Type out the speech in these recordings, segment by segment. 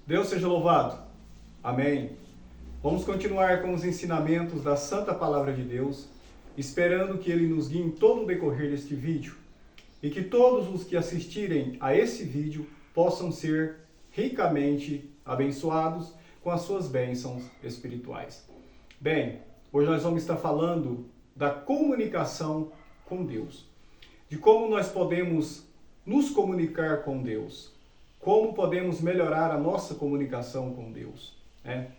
Deus seja louvado. Amém. Vamos continuar com os ensinamentos da Santa Palavra de Deus, esperando que Ele nos guie em todo o decorrer deste vídeo e que todos os que assistirem a esse vídeo possam ser ricamente abençoados com as suas bênçãos espirituais. Bem, hoje nós vamos estar falando da comunicação com Deus, de como nós podemos nos comunicar com Deus, como podemos melhorar a nossa comunicação com Deus, né?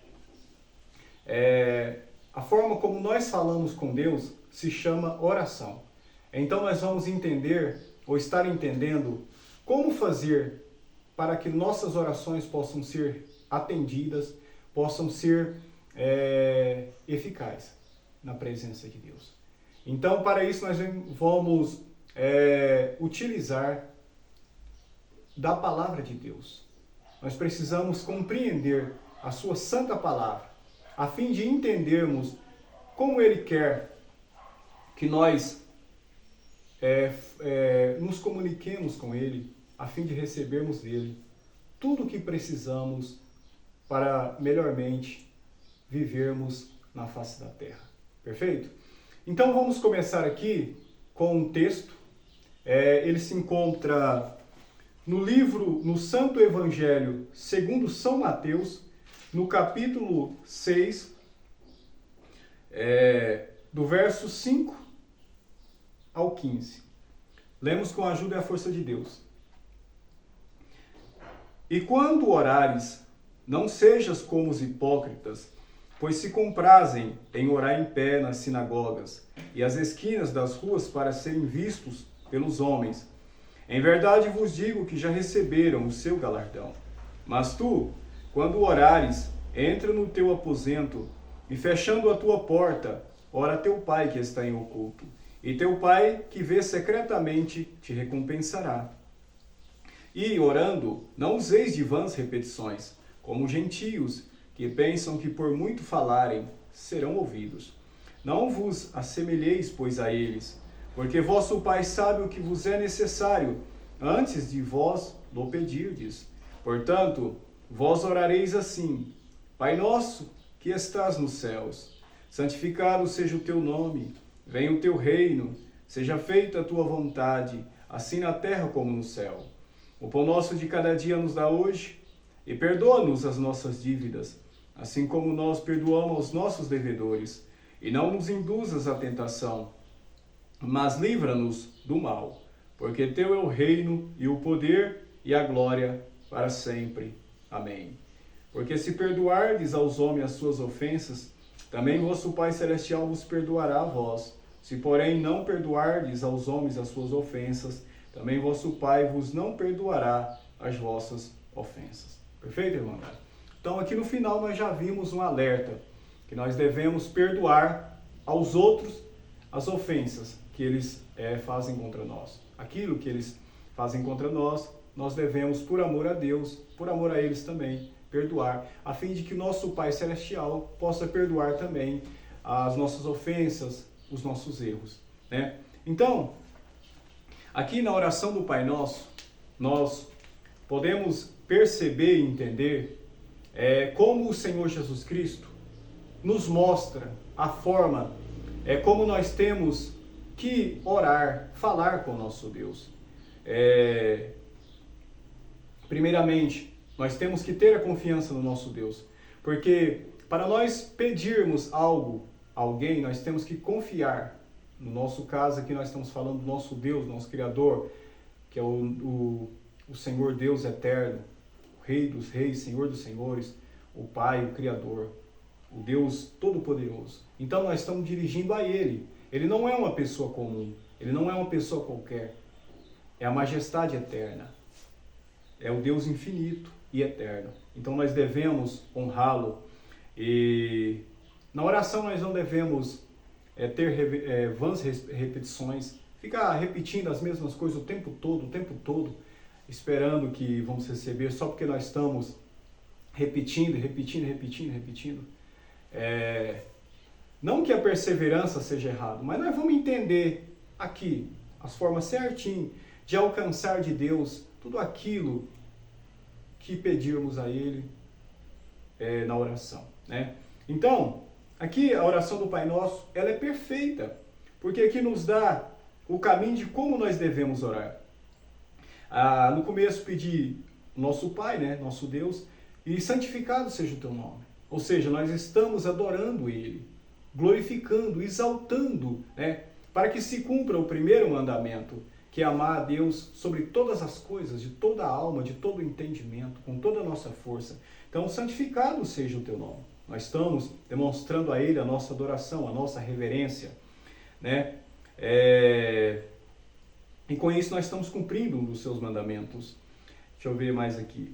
A forma como nós falamos com Deus se chama oração. Então nós vamos entender, ou estar entendendo, como fazer para que nossas orações possam ser atendidas, possam ser eficazes na presença de Deus. Então, para isso, nós vamos utilizar da palavra de Deus. Nós precisamos compreender a sua santa palavra, a fim de entendermos como Ele quer que nós nos comuniquemos com Ele, a fim de recebermos dele tudo o que precisamos para melhormente vivermos na face da terra. Perfeito? Então vamos começar aqui com um texto. Ele se encontra no Santo Evangelho segundo São Mateus, no capítulo 6, do verso 5 ao 15. Lemos com a ajuda e a força de Deus. E quando orares, não sejas como os hipócritas, pois se comprazem em orar em pé nas sinagogas e às esquinas das ruas para serem vistos pelos homens. Em verdade vos digo que já receberam o seu galardão. Mas tu, quando orares, entra no teu aposento e fechando a tua porta, ora a teu Pai que está em oculto. E teu Pai que vê secretamente te recompensará. E, orando, não useis de vãs repetições, como gentios, que pensam que por muito falarem, serão ouvidos. Não vos assemelheis, pois, a eles, porque vosso Pai sabe o que vos é necessário, antes de vós lo pedirdes. Portanto, vós orareis assim: Pai nosso, que estás nos céus, santificado seja o teu nome, venha o teu reino, seja feita a tua vontade, assim na terra como no céu. O pão nosso de cada dia nos dá hoje, e perdoa-nos as nossas dívidas, assim como nós perdoamos aos nossos devedores. E não nos induzas à tentação, mas livra-nos do mal, porque teu é o reino, e o poder, e a glória, para sempre. Amém. Porque se perdoardes aos homens as suas ofensas, também vosso Pai Celestial vos perdoará a vós. Se, porém, não perdoardes aos homens as suas ofensas, também vosso Pai vos não perdoará as vossas ofensas. Perfeito, irmão? Então, aqui no final, nós já vimos um alerta, que nós devemos perdoar aos outros as ofensas que eles fazem contra nós. Aquilo que eles fazem contra nós, nós devemos, por amor a Deus, por amor a eles também, perdoar, a fim de que nosso Pai Celestial possa perdoar também as nossas ofensas, os nossos erros, né? Então, aqui na oração do Pai Nosso, nós podemos perceber e entender como o Senhor Jesus Cristo nos mostra a forma como nós temos que orar, falar com o nosso Deus. Primeiramente, nós temos que ter a confiança no nosso Deus, porque para nós pedirmos algo a alguém, nós temos que confiar. No nosso caso aqui nós estamos falando do nosso Deus, nosso Criador, que é o Senhor Deus eterno, o Rei dos Reis, Senhor dos Senhores, o Pai, o Criador, o Deus Todo-Poderoso. Então nós estamos dirigindo a Ele. Ele não é uma pessoa comum, Ele não é uma pessoa qualquer. É a majestade eterna. É o Deus infinito e eterno. Então nós devemos honrá-lo. E na oração nós não devemos ter vãs repetições, ficar repetindo as mesmas coisas o tempo todo, esperando que vamos receber só porque nós estamos repetindo. Não que a perseverança seja errada, mas nós vamos entender aqui as formas certinho de alcançar de Deus tudo aquilo que pedirmos a Ele na oração, né? Então, aqui a oração do Pai Nosso, ela é perfeita, porque aqui nos dá o caminho de como nós devemos orar. No começo pedi nosso Pai, né, nosso Deus, e santificado seja o teu nome. Ou seja, nós estamos adorando Ele, glorificando, exaltando, né, para que se cumpra o primeiro mandamento, que é amar a Deus sobre todas as coisas, de toda a alma, de todo o entendimento, com toda a nossa força. Então, santificado seja o teu nome. Nós estamos demonstrando a Ele a nossa adoração, a nossa reverência, né? E com isso nós estamos cumprindo um dos seus mandamentos. Deixa eu ver mais aqui.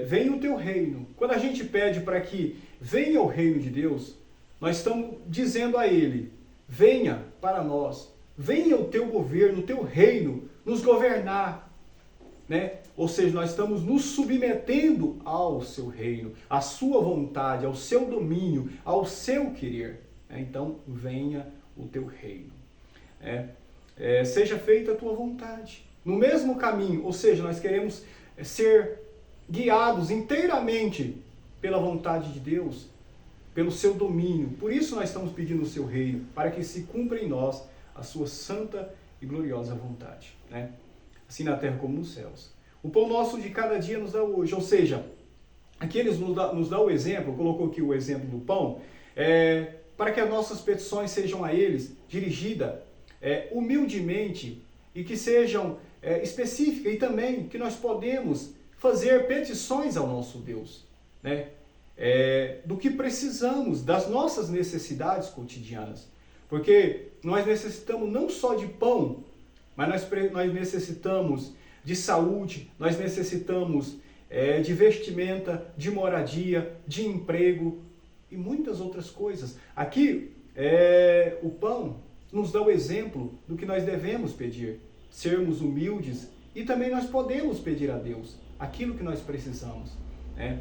Venha o teu reino. Quando a gente pede para que venha o reino de Deus, nós estamos dizendo a Ele, venha para nós, venha o teu governo, o teu reino, nos governar, né? Ou seja, nós estamos nos submetendo ao seu reino, à sua vontade, ao seu domínio, ao seu querer, né? Então, venha o teu reino. Seja feita a tua vontade. No mesmo caminho, ou seja, nós queremos ser guiados inteiramente pela vontade de Deus, pelo seu domínio. Por isso nós estamos pedindo o seu reino, para que se cumpra em nós a sua santa e gloriosa vontade, né? Assim na terra como nos céus. O pão nosso de cada dia nos dá hoje, ou seja, aqui eles nos dá o exemplo, colocou aqui o exemplo do pão, para que as nossas petições sejam a eles dirigidas humildemente e que sejam específicas, e também que nós podemos fazer petições ao nosso Deus, né? Do que precisamos, das nossas necessidades cotidianas. Porque nós necessitamos não só de pão, mas nós necessitamos de saúde, nós necessitamos de vestimenta, de moradia, de emprego e muitas outras coisas. Aqui, o pão nos dá o exemplo do que nós devemos pedir, sermos humildes, e também nós podemos pedir a Deus aquilo que nós precisamos, né?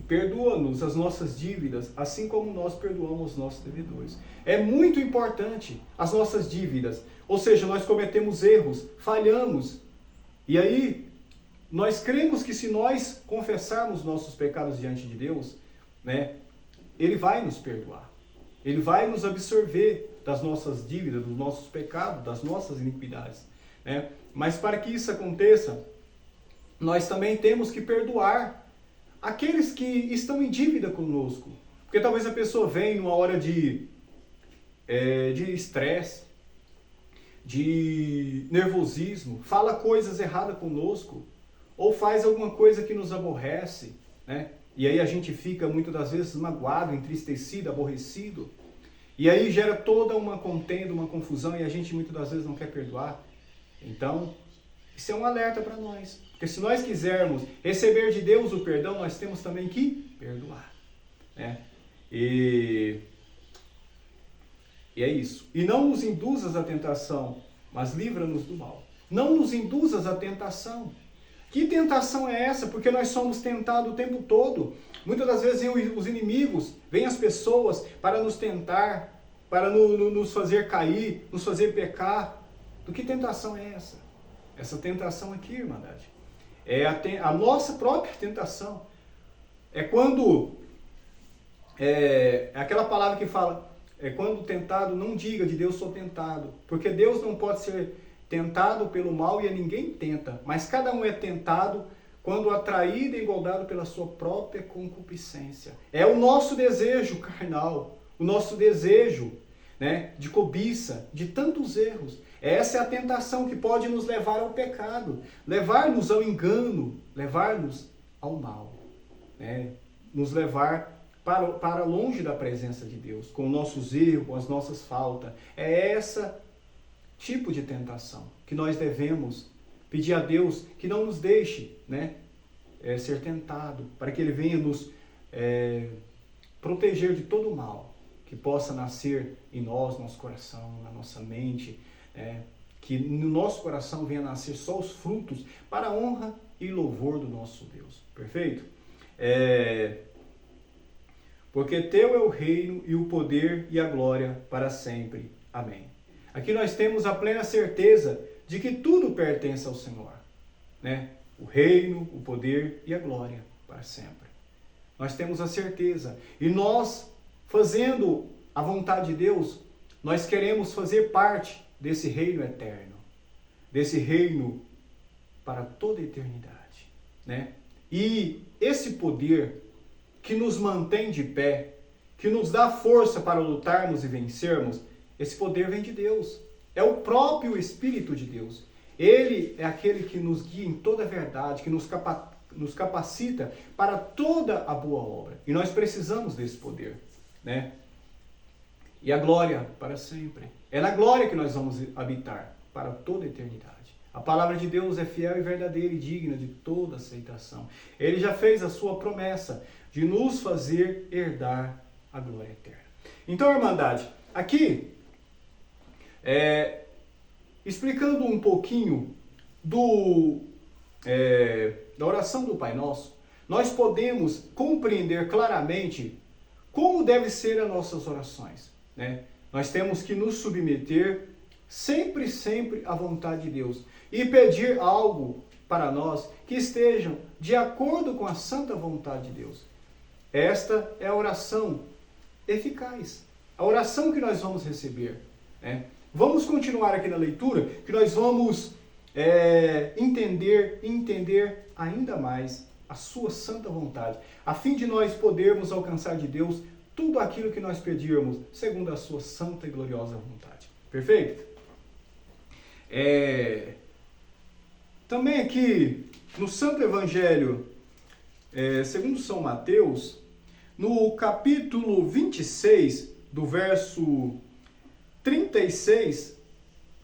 Perdoa-nos as nossas dívidas, assim como nós perdoamos os nossos devedores. É muito importante as nossas dívidas, ou seja, nós cometemos erros, falhamos, e aí nós cremos que se nós confessarmos nossos pecados diante de Deus, né, Ele vai nos perdoar, Ele vai nos absorver das nossas dívidas, dos nossos pecados, das nossas iniquidades, né? Mas para que isso aconteça, nós também temos que perdoar aqueles que estão em dívida conosco. Porque talvez a pessoa venha numa hora de estresse, de nervosismo, fala coisas erradas conosco, ou faz alguma coisa que nos aborrece, né? E aí a gente fica muitas das vezes magoado, entristecido, aborrecido. E aí gera toda uma contenda, uma confusão, e a gente muitas das vezes não quer perdoar. Então, isso é um alerta para nós. Porque se nós quisermos receber de Deus o perdão, nós temos também que perdoar, né? E é isso. E não nos induzas à tentação, mas livra-nos do mal. Não nos induzas à tentação. Que tentação é essa? Porque nós somos tentados o tempo todo. Muitas das vezes vêm os inimigos, vêm as pessoas para nos tentar, para nos fazer cair, nos fazer pecar. Do que tentação é essa? Essa tentação aqui, irmandade, é a nossa própria tentação. É quando, aquela palavra que fala, quando tentado, não diga de Deus sou tentado, porque Deus não pode ser tentado pelo mal e a ninguém tenta, mas cada um é tentado quando atraído e engoldado pela sua própria concupiscência. É o nosso desejo carnal, o nosso desejo, né, de cobiça, de tantos erros. Essa é a tentação que pode nos levar ao pecado, levar-nos ao engano, levar-nos ao mal, né? Nos levar para longe da presença de Deus, com nossos erros, com as nossas faltas. É esse tipo de tentação que nós devemos pedir a Deus que não nos deixe, né, ser tentado, para que Ele venha nos proteger de todo o mal que possa nascer em nós, nosso coração, na nossa mente, que no nosso coração venha nascer só os frutos para a honra e louvor do nosso Deus. Perfeito? Porque teu é o reino e o poder e a glória para sempre. Amém. Aqui nós temos a plena certeza de que tudo pertence ao Senhor. né? O reino, o poder e a glória para sempre. Nós temos a certeza. E nós, fazendo a vontade de Deus, nós queremos fazer parte desse reino eterno, desse reino para toda a eternidade, né? E esse poder que nos mantém de pé, que nos dá força para lutarmos e vencermos, esse poder vem de Deus. É o próprio Espírito de Deus. Ele é aquele que nos guia em toda a verdade, que nos capacita para toda a boa obra. E nós precisamos desse poder, né? E a glória para sempre. É na glória que nós vamos habitar para toda a eternidade. A palavra de Deus é fiel e verdadeira e digna de toda aceitação. Ele já fez a sua promessa de nos fazer herdar a glória eterna. Então, irmandade, aqui, explicando um pouquinho da oração do Pai Nosso, nós podemos compreender claramente como devem ser as nossas orações, né? Nós temos que nos submeter sempre à vontade de Deus e pedir algo para nós que estejam de acordo com a santa vontade de Deus. Esta é a oração eficaz, a oração que nós vamos receber, né? Vamos continuar aqui na leitura, que nós vamos entender ainda mais a sua santa vontade, a fim de nós podermos alcançar de Deus tudo aquilo que nós pedirmos, segundo a sua santa e gloriosa vontade. Perfeito? Também aqui no Santo Evangelho, segundo São Mateus, no capítulo 26, do verso 36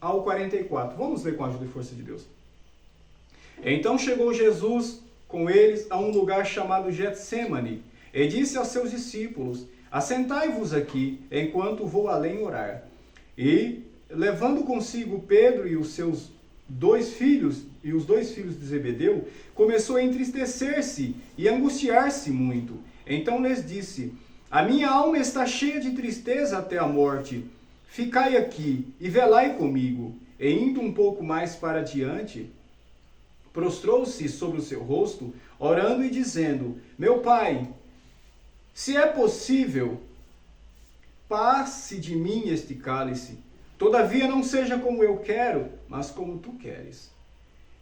ao 44. Vamos ler com a ajuda e força de Deus. Então chegou Jesus com eles a um lugar chamado Getsêmani, e disse aos seus discípulos: assentai-vos aqui, enquanto vou além orar. E, levando consigo Pedro e os seus dois filhos, e os dois filhos de Zebedeu, começou a entristecer-se e angustiar-se muito. Então lhes disse: a minha alma está cheia de tristeza até a morte. Ficai aqui e velai comigo. E indo um pouco mais para diante, prostrou-se sobre o seu rosto, orando e dizendo: meu Pai, se é possível, passe de mim este cálice. Todavia não seja como eu quero, mas como tu queres.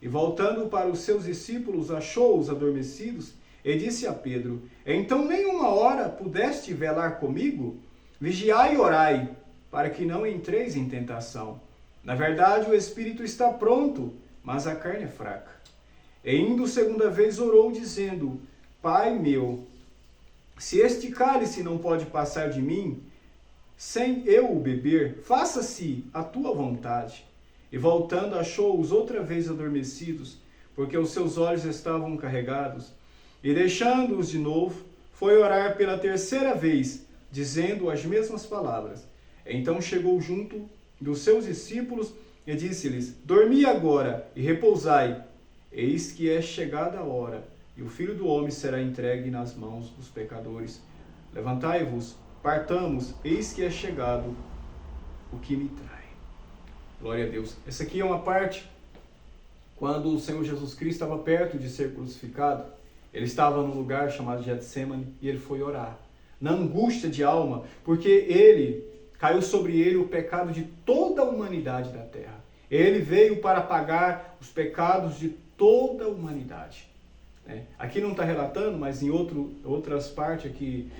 E voltando para os seus discípulos, achou-os adormecidos e disse a Pedro: então nem uma hora pudeste velar comigo? Vigiai e orai, para que não entreis em tentação. Na verdade, o espírito está pronto, mas a carne é fraca. E indo segunda vez orou, dizendo: Pai meu, se este cálice não pode passar de mim, sem eu o beber, faça-se a tua vontade. E voltando, achou-os outra vez adormecidos, porque os seus olhos estavam carregados. E deixando-os de novo, foi orar pela terceira vez, dizendo as mesmas palavras. Então chegou junto dos seus discípulos e disse-lhes: dormi agora e repousai. Eis que é chegada a hora, e o Filho do Homem será entregue nas mãos dos pecadores. Levantai-vos, partamos, eis que é chegado o que me trai. Glória a Deus. Essa aqui é uma parte quando o Senhor Jesus Cristo estava perto de ser crucificado. Ele estava num lugar chamado Getsêmani e ele foi orar, na angústia de alma, porque caiu sobre ele o pecado de toda a humanidade da terra. Ele veio para pagar os pecados de toda a humanidade. Aqui não está relatando, mas em outras partes aqui,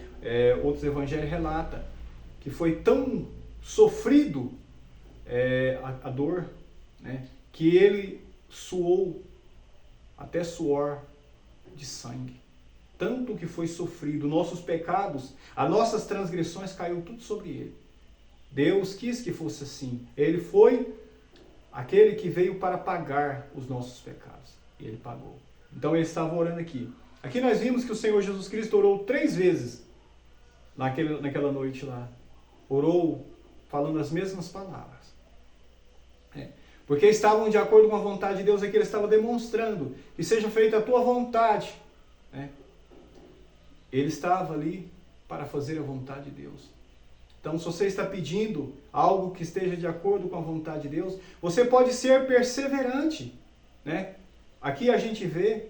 outros evangelhos relata que foi tão sofrido a dor, que ele suou até suor de sangue. Tanto que foi sofrido, nossos pecados, as nossas transgressões caiu tudo sobre ele. Deus quis que fosse assim. Ele foi aquele que veio para pagar os nossos pecados. E ele pagou. Então ele estava orando aqui. Aqui nós vimos que o Senhor Jesus Cristo orou 3 vezes naquela noite lá. Orou falando as mesmas palavras. Porque estavam de acordo com a vontade de Deus, aqui ele estava demonstrando que seja feita a tua vontade. Ele estava ali para fazer a vontade de Deus. Então, se você está pedindo algo que esteja de acordo com a vontade de Deus, você pode ser perseverante, aqui a gente vê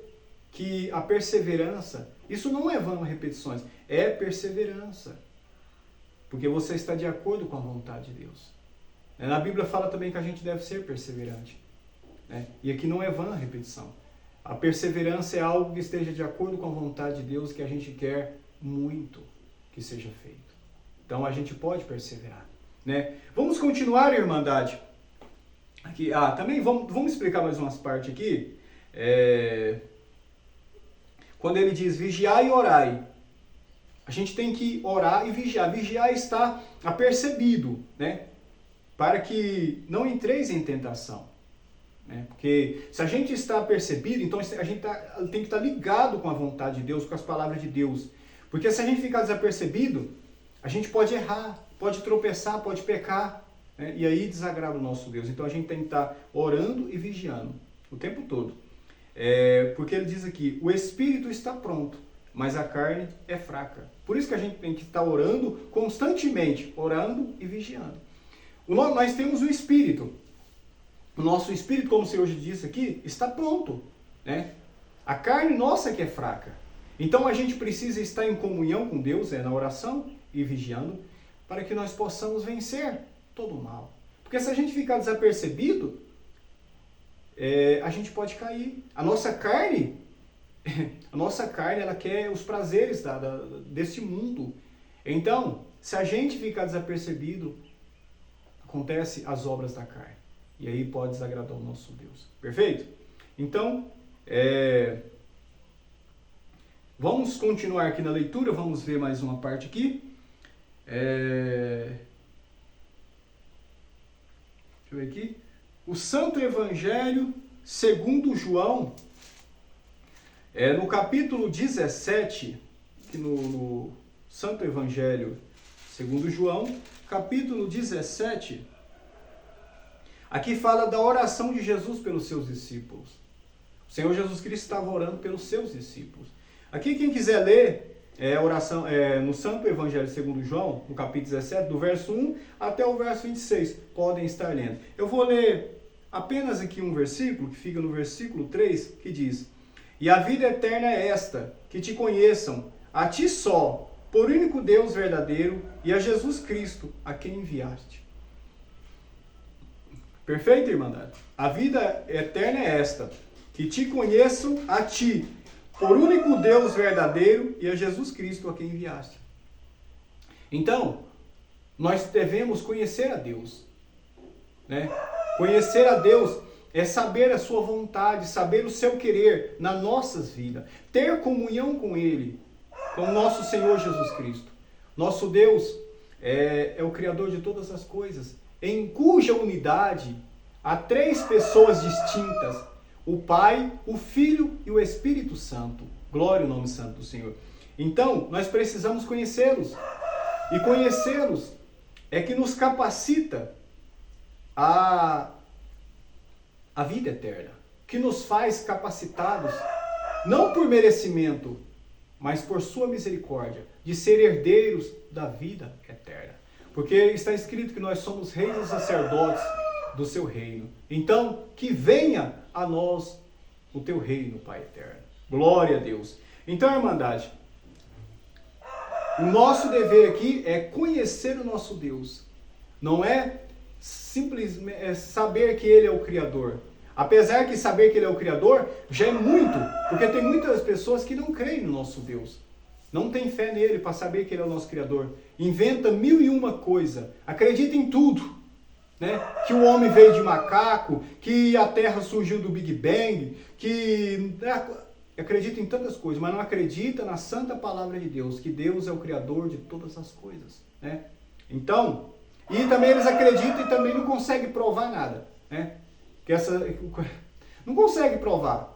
que a perseverança, isso não é vão repetições, é perseverança. Porque você está de acordo com a vontade de Deus. Na Bíblia fala também que a gente deve ser perseverante. E aqui não é vã repetição. A perseverança é algo que esteja de acordo com a vontade de Deus, que a gente quer muito que seja feito. Então a gente pode perseverar. Vamos continuar, Irmandade. Aqui, também vamos explicar mais umas partes aqui. Quando ele diz vigiai e orai, a gente tem que orar e vigiar. Vigiar está apercebido, para que não entreis em tentação. Porque se a gente está apercebido, então a gente tem que estar ligado com a vontade de Deus, com as palavras de Deus. Porque se a gente ficar desapercebido, a gente pode errar, pode tropeçar, pode pecar, e aí desagrada o nosso Deus. Então a gente tem que estar orando e vigiando o tempo todo. Porque ele diz aqui, o espírito está pronto, mas a carne é fraca. Por isso que a gente tem que estar orando constantemente, orando e vigiando. Nós temos o espírito. O nosso espírito, como o Senhor já disse aqui, está pronto. A carne nossa que é fraca. Então a gente precisa estar em comunhão com Deus, na oração e vigiando, para que nós possamos vencer todo o mal. Porque se a gente ficar desapercebido, a gente pode cair. A nossa carne, ela quer os prazeres deste mundo. Então, se a gente ficar desapercebido, acontece as obras da carne. E aí pode desagradar o nosso Deus. Perfeito? Então, vamos continuar aqui na leitura. Vamos ver mais uma parte aqui. Deixa eu ver aqui. O Santo Evangelho segundo João, no capítulo 17, aqui no Santo Evangelho segundo João, capítulo 17, aqui fala da oração de Jesus pelos seus discípulos. O Senhor Jesus Cristo estava orando pelos seus discípulos. Aqui quem quiser ler a oração no Santo Evangelho segundo João, no capítulo 17, do verso 1 até o verso 26, podem estar lendo. Eu vou ler apenas aqui um versículo, que fica no versículo 3, que diz: E a vida eterna é esta, que te conheçam, a ti só, por único Deus verdadeiro, e a Jesus Cristo, a quem enviaste. Perfeito, Irmandade? A vida eterna é esta, que te conheçam a ti, por único Deus verdadeiro, e a Jesus Cristo, a quem enviaste. Então, nós devemos conhecer a Deus. Conhecer a Deus é saber a sua vontade, saber o seu querer nas nossas vidas. Ter comunhão com Ele, com o nosso Senhor Jesus Cristo. Nosso Deus é o Criador de todas as coisas, em cuja unidade há três pessoas distintas: o Pai, o Filho e o Espírito Santo. Glória ao nome santo do Senhor. Então, nós precisamos conhecê-los. E conhecê-los é que nos capacita a vida eterna. Que nos faz capacitados, não por merecimento, mas por sua misericórdia, de ser herdeiros da vida eterna. Porque está escrito que nós somos reis e sacerdotes do seu reino. Então, que venha a nós o teu reino, Pai eterno. Glória a Deus. Então, Irmandade, o nosso dever aqui é conhecer o nosso Deus. Não é simplesmente saber que Ele é o Criador. Apesar que saber que Ele é o Criador já é muito, porque tem muitas pessoas que não creem no nosso Deus. Não tem fé nele para saber que Ele é o nosso Criador. Inventa 1001 coisa. Acredita em tudo. Que o homem veio de macaco, que a Terra surgiu do Big Bang, que acredita em tantas coisas, mas não acredita na santa palavra de Deus, que Deus é o Criador de todas as coisas. Então, e também eles acreditam e também não conseguem provar nada. Não consegue provar.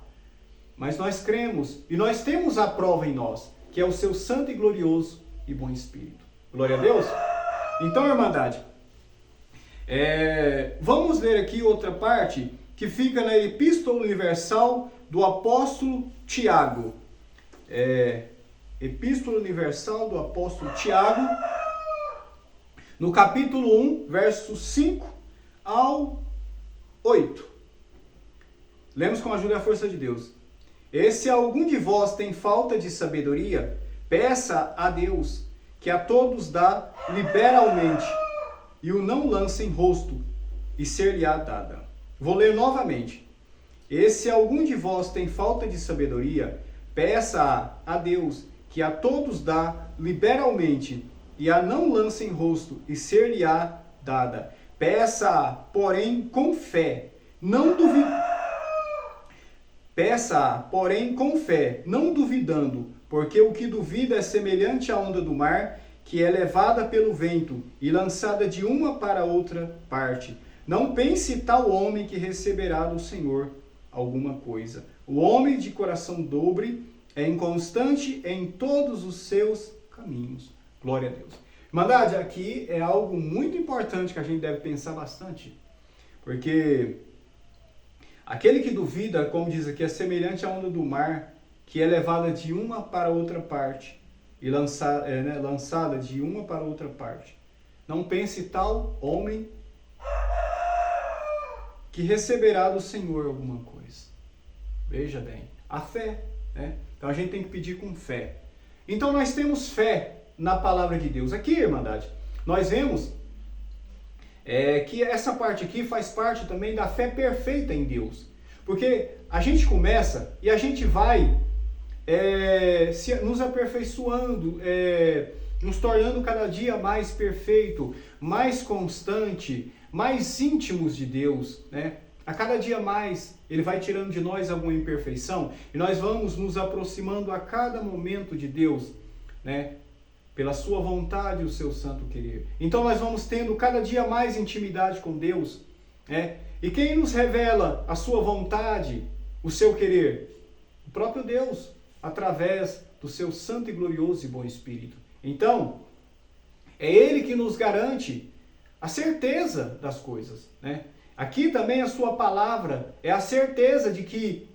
Mas nós cremos e nós temos a prova em nós, que é o seu santo e glorioso e bom Espírito. Glória a Deus. Então, Irmandade, vamos ler aqui outra parte que fica na Epístola Universal do Apóstolo Tiago. Epístola Universal do Apóstolo Tiago, no capítulo 1, versos 5 ao 8. lemos com a ajuda e a força de Deus. E se algum de vós tem falta de sabedoria, peça a Deus, que a todos dá liberalmente, e o não lança em rosto, e ser-lhe-á dada. Vou ler novamente. E se algum de vós tem falta de sabedoria, peça a Deus, que a todos dá liberalmente, e a não lança em rosto, e ser-lhe-á dada. Peça, porém, com fé, não duvidando. Peça, porém, com fé, não duvidando, porque o que duvida é semelhante à onda do mar, que é levada pelo vento e lançada de uma para outra parte. Não pense tal homem que receberá do Senhor alguma coisa. O homem de coração dobre é inconstante em todos os seus caminhos. Glória a Deus. Irmandade, aqui é algo muito importante que a gente deve pensar bastante. Porque aquele que duvida, como diz aqui, é semelhante à onda do mar, que é levada de uma para outra parte e lançada de uma para outra parte. Não pense tal homem que receberá do Senhor alguma coisa. Veja bem, a fé, né? Então a gente tem que pedir com fé. Então nós temos fé na palavra de Deus. Aqui, irmandade, nós vemos que essa parte aqui faz parte também da fé perfeita em Deus. Porque a gente começa e a gente vai nos aperfeiçoando, nos tornando cada dia mais perfeito, mais constante, mais íntimos de Deus, né? A cada dia mais Ele vai tirando de nós alguma imperfeição e nós vamos nos aproximando a cada momento de Deus, né? Pela sua vontade e o seu santo querer. Então nós vamos tendo cada dia mais intimidade com Deus, né? E quem nos revela a sua vontade, o seu querer? O próprio Deus, através do seu santo e glorioso e bom Espírito. Então, é Ele que nos garante a certeza das coisas, né? Aqui também a sua palavra é a certeza de que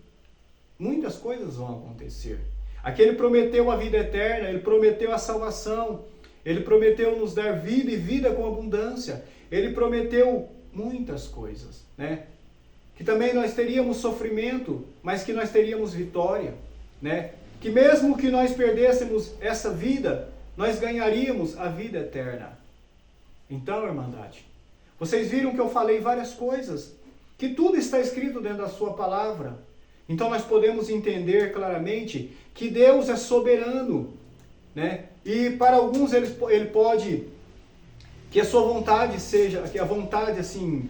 muitas coisas vão acontecer. Aqui Ele prometeu a vida eterna, Ele prometeu a salvação, Ele prometeu nos dar vida e vida com abundância. Ele prometeu muitas coisas, né? Que também nós teríamos sofrimento, mas que nós teríamos vitória, né? Que mesmo que nós perdêssemos essa vida, nós ganharíamos a vida eterna. Então, irmandade, vocês viram que eu falei várias coisas, que tudo está escrito dentro da sua palavra. Então nós podemos entender claramente que Deus é soberano, né? E para alguns ele pode que a sua vontade seja, que a vontade assim,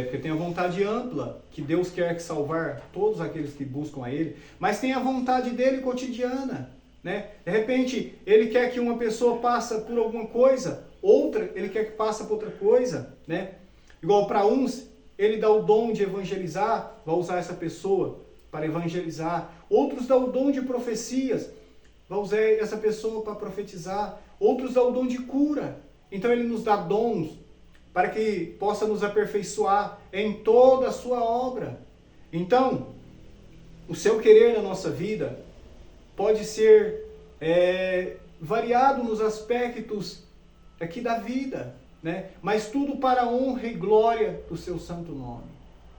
porque tem a vontade ampla, que Deus quer que salvar todos aqueles que buscam a Ele, mas tem a vontade dele cotidiana, né? De repente, Ele quer que uma pessoa passe por alguma coisa, outra, Ele quer que passe por outra coisa, né? Igual para uns, Ele dá o dom de evangelizar, vai usar essa pessoa para evangelizar. Outros dá o dom de profecias, vai usar essa pessoa para profetizar. Outros dá o dom de cura. Então Ele nos dá dons para que possa nos aperfeiçoar em toda a sua obra. Então, o seu querer na nossa vida pode ser variado nos aspectos aqui da vida, né? Mas tudo para a honra e glória do seu santo nome,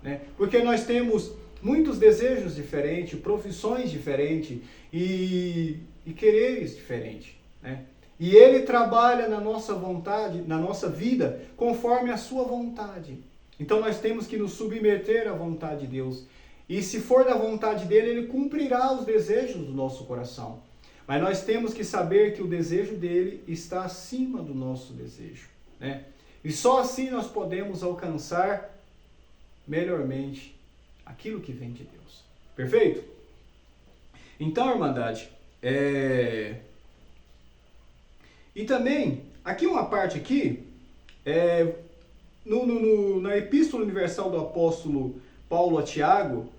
né? Porque nós temos muitos desejos diferentes, profissões diferentes e quereres diferentes, né? E Ele trabalha na nossa vontade, na nossa vida, conforme a sua vontade. Então nós temos que nos submeter à vontade de Deus. E se for da vontade dEle, Ele cumprirá os desejos do nosso coração. Mas nós temos que saber que o desejo dEle está acima do nosso desejo, né? E só assim nós podemos alcançar melhormente aquilo que vem de Deus. Perfeito? Então, irmandade, E também, aqui uma parte aqui, na Epístola Universal do Apóstolo Paulo a Tiago,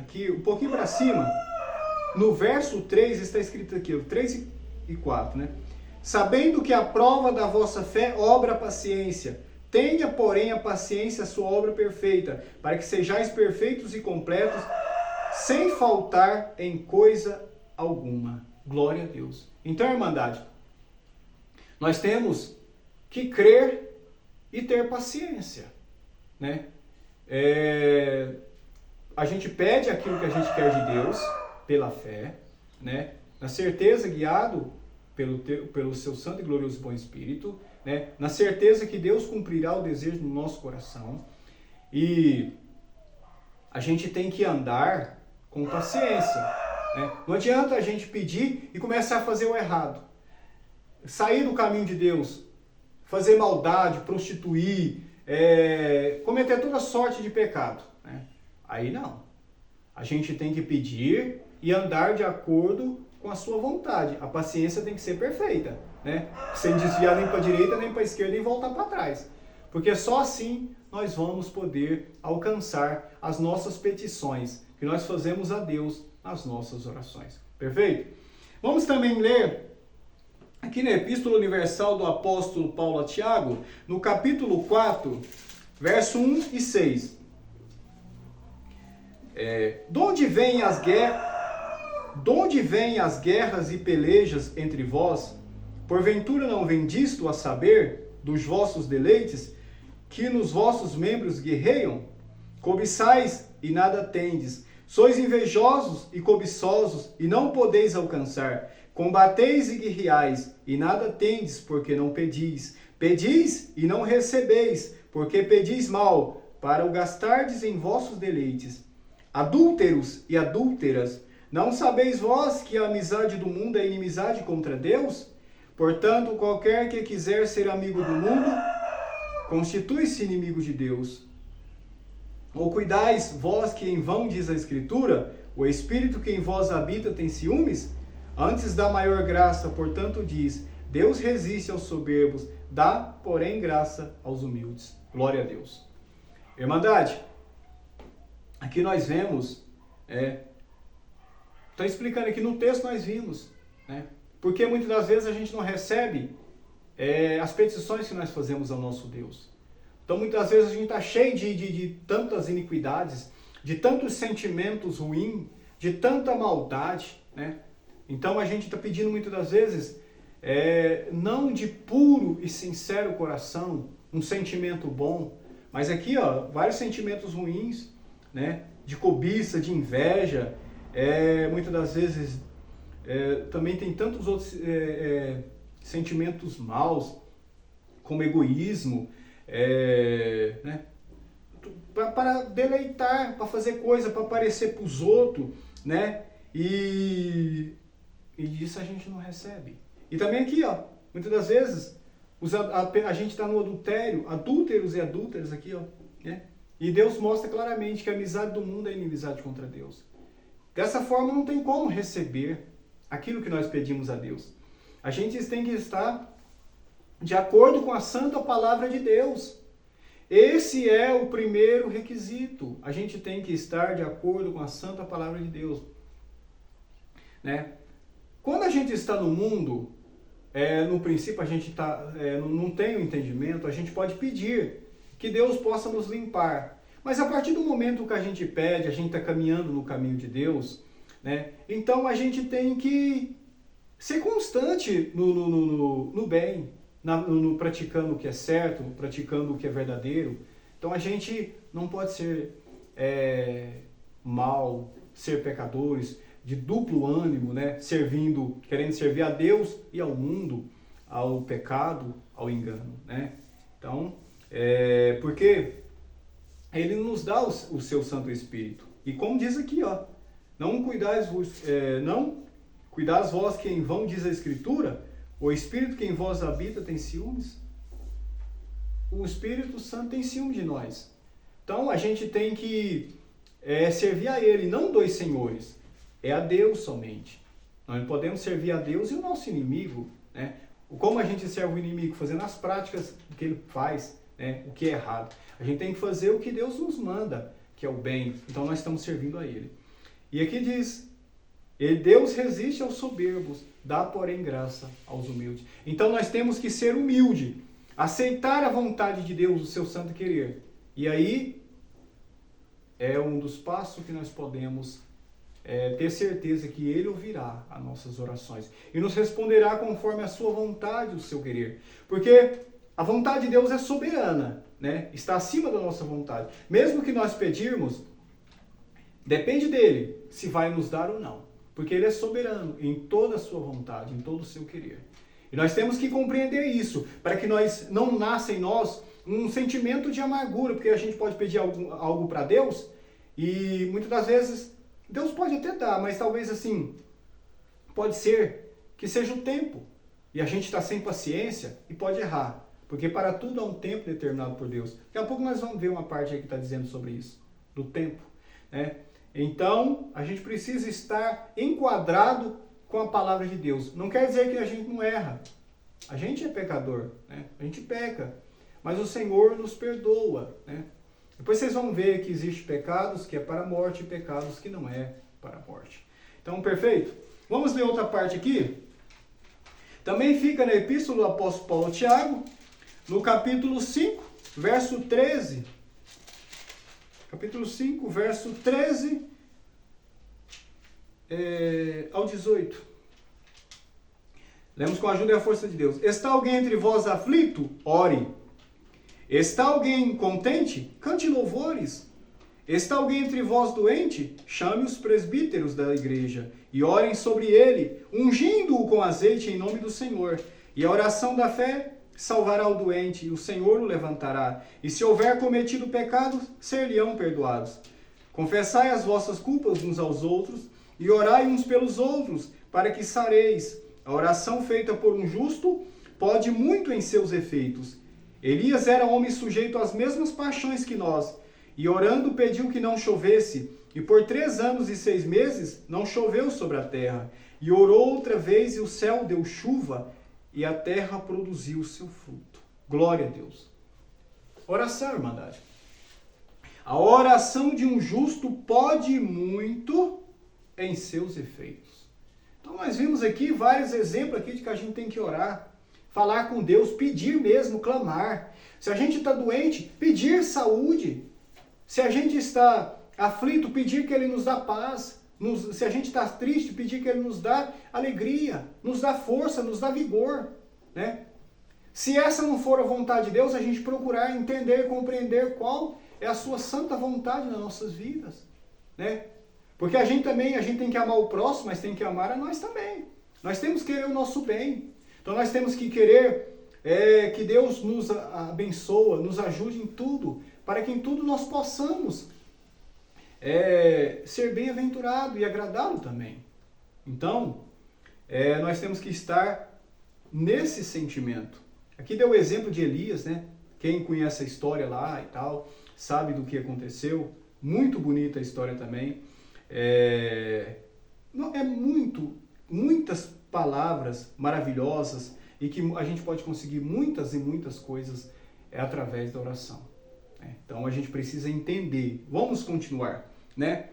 aqui um pouquinho para cima, no verso 3 está escrito aqui, 3 e 4, né? Sabendo que a prova da vossa fé obra a paciência, tenha, porém, a paciência a sua obra perfeita, para que sejais perfeitos e completos, sem faltar em coisa alguma. Glória a Deus. Então, irmandade, nós temos que crer e ter paciência, né? a gente pede aquilo que a gente quer de Deus, pela fé, né? Na certeza, guiado pelo seu santo e glorioso bom Espírito, né? Na certeza que Deus cumprirá o desejo no nosso coração. E a gente tem que andar com paciência, né? Não adianta a gente pedir e começar a fazer o errado. Sair do caminho de Deus, fazer maldade, prostituir, cometer toda sorte de pecado, né? Aí não. A gente tem que pedir e andar de acordo com a sua vontade. A paciência tem que ser perfeita, né? Sem desviar nem para a direita, nem para a esquerda e voltar para trás. Porque só assim nós vamos poder alcançar as nossas petições que nós fazemos a Deus nas nossas orações. Perfeito? Vamos também ler aqui na Epístola Universal do Apóstolo Paulo a Tiago, no capítulo 4, verso 1 e 6. De onde vêm as guerras e pelejas entre vós? Porventura não vem disto a saber, dos vossos deleites, que nos vossos membros guerreiam? Cobiçais e nada tendes. Sois invejosos e cobiçosos e não podeis alcançar. Combateis e guerreais e nada tendes, porque não pedis. Pedis e não recebeis, porque pedis mal, para o gastardes em vossos deleites. Adúlteros e adúlteras, não sabeis vós que a amizade do mundo é inimizade contra Deus? Portanto, qualquer que quiser ser amigo do mundo, constitui-se inimigo de Deus. Ou cuidais vós que em vão diz a Escritura, o Espírito que em vós habita tem ciúmes? Antes dá maior graça, portanto diz, Deus resiste aos soberbos, dá, porém, graça aos humildes. Glória a Deus. Irmandade, aqui nós vemos, está explicando aqui no texto nós vimos, né? Porque muitas das vezes a gente não recebe as petições que nós fazemos ao nosso Deus. Então muitas das vezes a gente está cheio de tantas iniquidades, de tantos sentimentos ruins, de tanta maldade, né? Então a gente está pedindo muitas das vezes, não de puro e sincero coração, um sentimento bom, mas aqui, vários sentimentos ruins, né? De cobiça, de inveja, muitas das vezes também tem tantos outros sentimentos maus, como egoísmo, né? Para deleitar, para fazer coisa, para aparecer para os outros, né? E disso a gente não recebe. E também aqui, muitas das vezes, a gente está no adultério, adúlteros e adúlteras aqui, né? E Deus mostra claramente que a amizade do mundo é inimizade contra Deus. Dessa forma não tem como receber aquilo que nós pedimos a Deus. A gente tem que estar de acordo com a santa palavra de Deus. Esse é o primeiro requisito. A gente tem que estar de acordo com a santa palavra de Deus, né? Quando a gente está no mundo, no princípio a gente não tem o entendimento, a gente pode pedir que Deus possa nos limpar. Mas a partir do momento que a gente pede, a gente está caminhando no caminho de Deus, né? Então a gente tem que ser constante no bem, praticando o que é certo, praticando o que é verdadeiro. Então a gente não pode ser mal, ser pecadores, de duplo ânimo, né? Querendo servir a Deus e ao mundo, ao pecado, ao engano, né? Então, porque Ele nos dá o seu Santo Espírito. E como diz aqui, não cuidais vós que em vão diz a Escritura, o Espírito que em vós habita tem ciúmes? O Espírito Santo tem ciúme de nós. Então a gente tem que servir a Ele, não dois senhores. É a Deus somente. Nós não podemos servir a Deus e o nosso inimigo, né? Como a gente serve o inimigo? Fazendo as práticas que ele faz, né? O que é errado. A gente tem que fazer o que Deus nos manda, que é o bem. Então nós estamos servindo a Ele. E aqui diz, Deus resiste aos soberbos, dá, porém, graça aos humildes. Então nós temos que ser humilde, aceitar a vontade de Deus, o seu santo querer. E aí é um dos passos que nós podemos ter certeza que Ele ouvirá as nossas orações e nos responderá conforme a sua vontade, o seu querer. Porque a vontade de Deus é soberana, né? Está acima da nossa vontade. Mesmo que nós pedirmos Depende dele se vai nos dar ou não. Porque ele é soberano em toda a sua vontade, em todo o seu querer. E nós temos que compreender isso, para que nós não nasça em nós um sentimento de amargura, porque a gente pode pedir algo para Deus e muitas das vezes Deus pode até dar, mas talvez assim, pode ser que seja o tempo. E a gente está sem paciência e pode errar. Porque para tudo há um tempo determinado por Deus. Daqui a pouco nós vamos ver uma parte aí que está dizendo sobre isso, do tempo, né? Então, a gente precisa estar enquadrado com a palavra de Deus. Não quer dizer que a gente não erra. A gente é pecador, né? A gente peca. Mas o Senhor nos perdoa, né? Depois vocês vão ver que existem pecados que é para a morte e pecados que não é para a morte. Então, perfeito? Vamos ler outra parte aqui? Também fica na Epístola do Apóstolo Paulo a Tiago, no capítulo 5, verso 13. Capítulo 5, verso 13 ao 18. Lemos com a ajuda e a força de Deus. Está alguém entre vós aflito? Ore. Está alguém contente? Cante louvores. Está alguém entre vós doente? Chame os presbíteros da igreja e orem sobre ele, ungindo-o com azeite em nome do Senhor. E a oração da fé salvará o doente, e o Senhor o levantará. E se houver cometido pecado, ser-lhe-ão perdoados. Confessai as vossas culpas uns aos outros, e orai uns pelos outros, para que sareis. A oração feita por um justo pode muito em seus efeitos. Elias era homem sujeito às mesmas paixões que nós, e orando pediu que não chovesse, e por 3 anos e 6 meses não choveu sobre a terra. E orou outra vez, e o céu deu chuva, e a terra produziu o seu fruto. Glória a Deus. Oração, irmandade. A oração de um justo pode muito em seus efeitos. Então nós vimos aqui vários exemplos aqui de que a gente tem que orar, falar com Deus, pedir mesmo, clamar. Se a gente está doente, pedir saúde. Se a gente está aflito, pedir que Ele nos dá paz. Se a gente está triste, pedir que Ele nos dá alegria, nos dá força, nos dá vigor, né? Se essa não for a vontade de Deus, a gente procurar entender, compreender qual é a sua santa vontade nas nossas vidas, né? Porque a gente tem que amar o próximo, mas tem que amar a nós também. Nós temos que querer o nosso bem. Então nós temos que querer que Deus nos abençoe, nos ajude em tudo, para que em tudo nós possamos ser bem-aventurado e agradá-lo também. Então, nós temos que estar nesse sentimento. Aqui deu o exemplo de Elias, né? Quem conhece a história lá e tal, sabe do que aconteceu. Muito bonita a história também. Muitas palavras maravilhosas e que a gente pode conseguir muitas e muitas coisas através da oração. Então a gente precisa entender. Vamos continuar, né?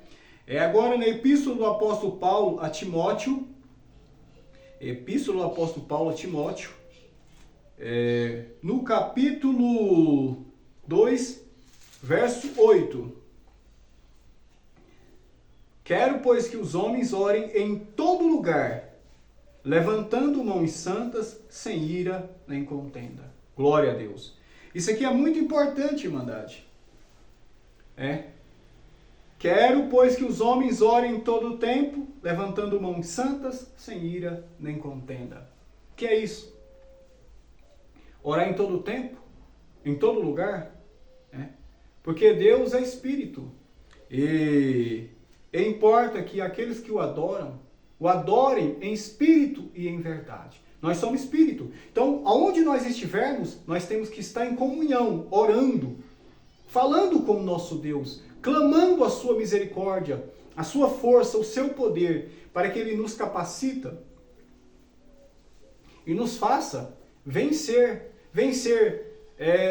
Agora na Epístola do Apóstolo Paulo a Timóteo, Epístola do Apóstolo Paulo a Timóteo, no capítulo 2, verso 8. Quero, pois, que os homens orem em todo lugar, levantando mãos santas, sem ira nem contenda. Glória a Deus. Isso aqui é muito importante, irmandade. Quero, pois, que os homens orem em todo o tempo, levantando mãos santas, sem ira nem contenda. O que é isso? Orar em todo o tempo? Em todo lugar? Porque Deus é Espírito. E importa que aqueles que o adorem em espírito e em verdade. Nós somos espírito. Então, aonde nós estivermos, nós temos que estar em comunhão, orando, falando com o nosso Deus, clamando a sua misericórdia, a sua força, o seu poder, para que Ele nos capacita e nos faça vencer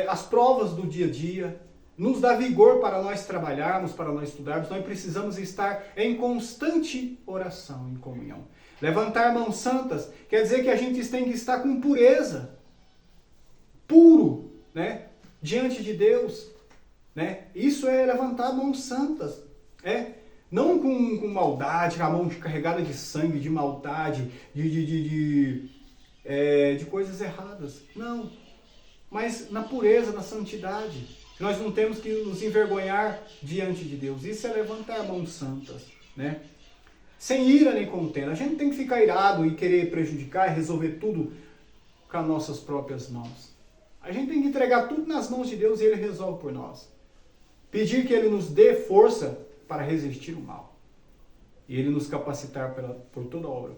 as provas do dia a dia, nos dá vigor para nós trabalharmos, para nós estudarmos. Nós precisamos estar em constante oração, em comunhão. Levantar mãos santas quer dizer que a gente tem que estar com pureza, puro, né, diante de Deus, né? Isso é levantar mãos santas, não com maldade, com a mão carregada de sangue, de maldade, de coisas erradas. Não, mas na pureza, na santidade. Nós não temos que nos envergonhar diante de Deus. Isso é levantar mãos santas, né? Sem ira nem contenda. A gente tem que ficar irado e querer prejudicar e resolver tudo com as nossas próprias mãos. A gente tem que entregar tudo nas mãos de Deus e Ele resolve por nós. Pedir que Ele nos dê força para resistir o mal. E Ele nos capacitar por toda a obra,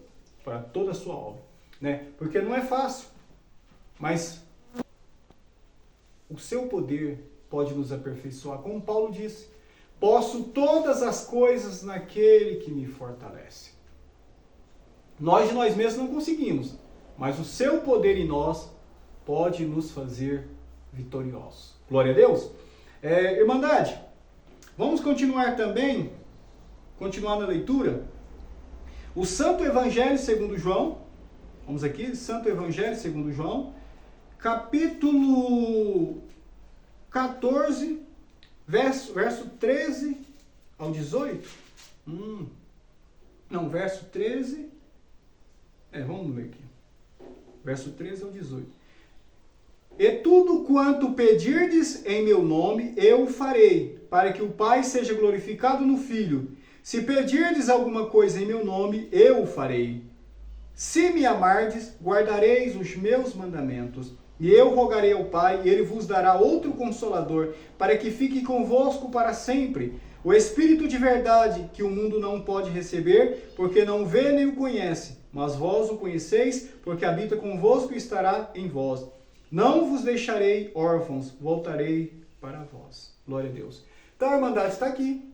para toda a sua obra, né? Porque não é fácil, mas o seu poder pode nos aperfeiçoar. Como Paulo disse, posso todas as coisas naquele que me fortalece. Nós de nós mesmos não conseguimos, mas o seu poder em nós pode nos fazer vitoriosos. Glória a Deus. Irmandade, vamos continuar também, continuar na leitura. O Santo Evangelho segundo João, vamos aqui, Santo Evangelho segundo João, capítulo 14, verso 13 ao 18. Não, verso 13. Vamos ler aqui. Verso 13 ao 18. E tudo quanto pedirdes em meu nome, eu farei, para que o Pai seja glorificado no Filho. Se pedirdes alguma coisa em meu nome, eu o farei. Se me amardes, guardareis os meus mandamentos. E eu rogarei ao Pai, e Ele vos dará outro Consolador, para que fique convosco para sempre. O Espírito de verdade, que o mundo não pode receber, porque não vê nem o conhece. Mas vós o conheceis, porque habita convosco e estará em vós. Não vos deixarei órfãos, voltarei para vós. Glória a Deus. Então a Irmandade está aqui.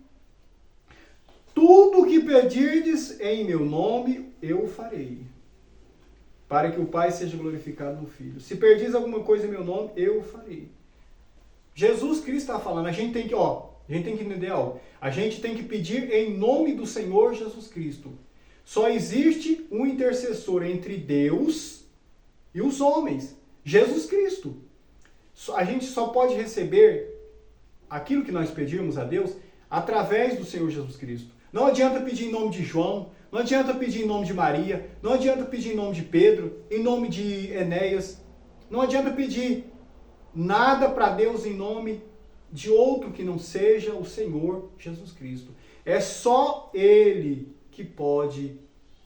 Tudo que pedirdes em meu nome, eu farei, para que o Pai seja glorificado no Filho. Se perdis alguma coisa em meu nome, eu farei. Jesus Cristo está falando, a gente tem que entender algo. A gente tem que pedir em nome do Senhor Jesus Cristo. Só existe um intercessor entre Deus e os homens, Jesus Cristo. A gente só pode receber aquilo que nós pedimos a Deus através do Senhor Jesus Cristo. Não adianta pedir em nome de João, não adianta pedir em nome de Maria, não adianta pedir em nome de Pedro, em nome de Enéas. Não adianta pedir nada para Deus em nome de outro que não seja o Senhor Jesus Cristo. É só Ele que pode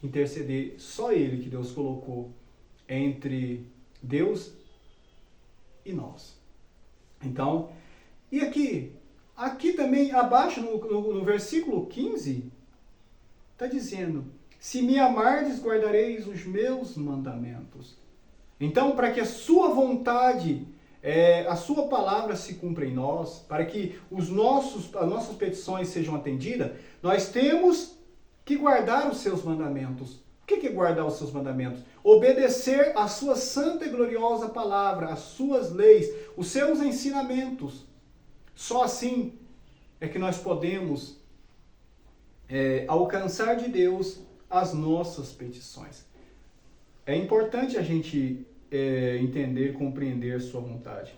interceder, só Ele que Deus colocou entre Deus e nós. Então, e aqui também abaixo no versículo 15, está dizendo, se me amardes, guardareis os meus mandamentos. Então, para que a sua vontade, a sua palavra se cumpra em nós, para que as nossas petições sejam atendidas, nós temos que guardar os seus mandamentos. O que é guardar os seus mandamentos? Obedecer a sua santa e gloriosa palavra, as suas leis, os seus ensinamentos. Só assim é que nós podemos alcançar de Deus as nossas petições. É importante a gente entender, compreender sua vontade.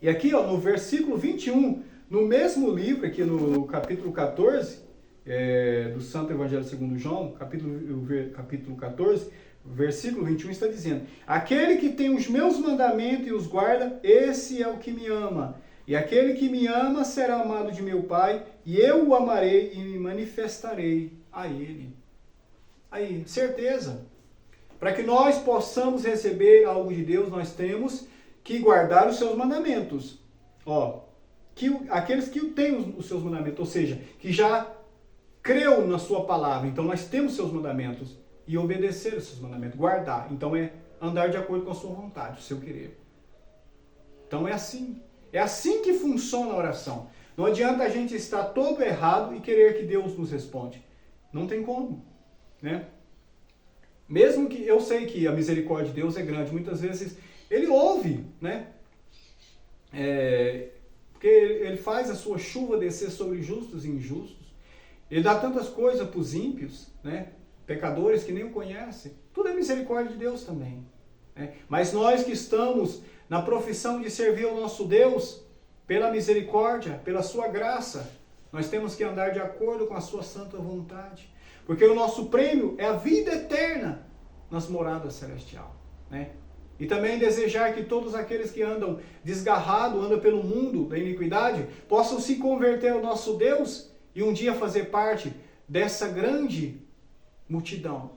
E aqui, no versículo 21, no mesmo livro, aqui no capítulo 14, do Santo Evangelho segundo João, capítulo 14, versículo 21, está dizendo, aquele que tem os meus mandamentos e os guarda, esse é o que me ama. E aquele que me ama será amado de meu Pai, e eu o amarei e me manifestarei a ele. Aí, certeza. Para que nós possamos receber algo de Deus, nós temos que guardar os seus mandamentos. Aqueles que têm os seus mandamentos, ou seja, que já creu na sua palavra, então nós temos seus mandamentos, e obedecer os seus mandamentos, guardar. Então é andar de acordo com a sua vontade, o seu querer. Então é assim. É assim que funciona a oração. Não adianta a gente estar todo errado e querer que Deus nos responde. Não tem como, né? Mesmo que eu sei que a misericórdia de Deus é grande, muitas vezes Ele ouve, né? Porque Ele faz a sua chuva descer sobre justos e injustos. Ele dá tantas coisas para os ímpios, né? Pecadores que nem o conhecem. Tudo é misericórdia de Deus também. Né? Mas nós que estamos na profissão de servir ao nosso Deus, pela misericórdia, pela sua graça, nós temos que andar de acordo com a sua santa vontade. Porque o nosso prêmio é a vida eterna nas moradas celestiais. Né? E também desejar que todos aqueles que andam desgarrados, andam pelo mundo da iniquidade, possam se converter ao nosso Deus e um dia fazer parte dessa grande multidão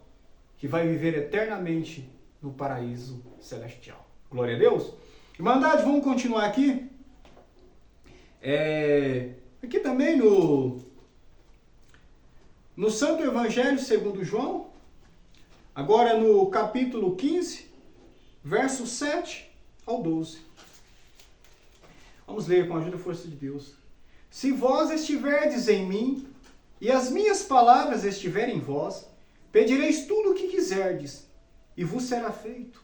que vai viver eternamente no paraíso celestial. Glória a Deus. Irmandade, vamos continuar aqui. Aqui também no Santo Evangelho segundo João, agora no capítulo 15, versos 7 ao 12. Vamos ler com a ajuda e força de Deus. Se vós estiverdes em mim, e as minhas palavras estiverem em vós, pedireis tudo o que quiserdes, e vos será feito.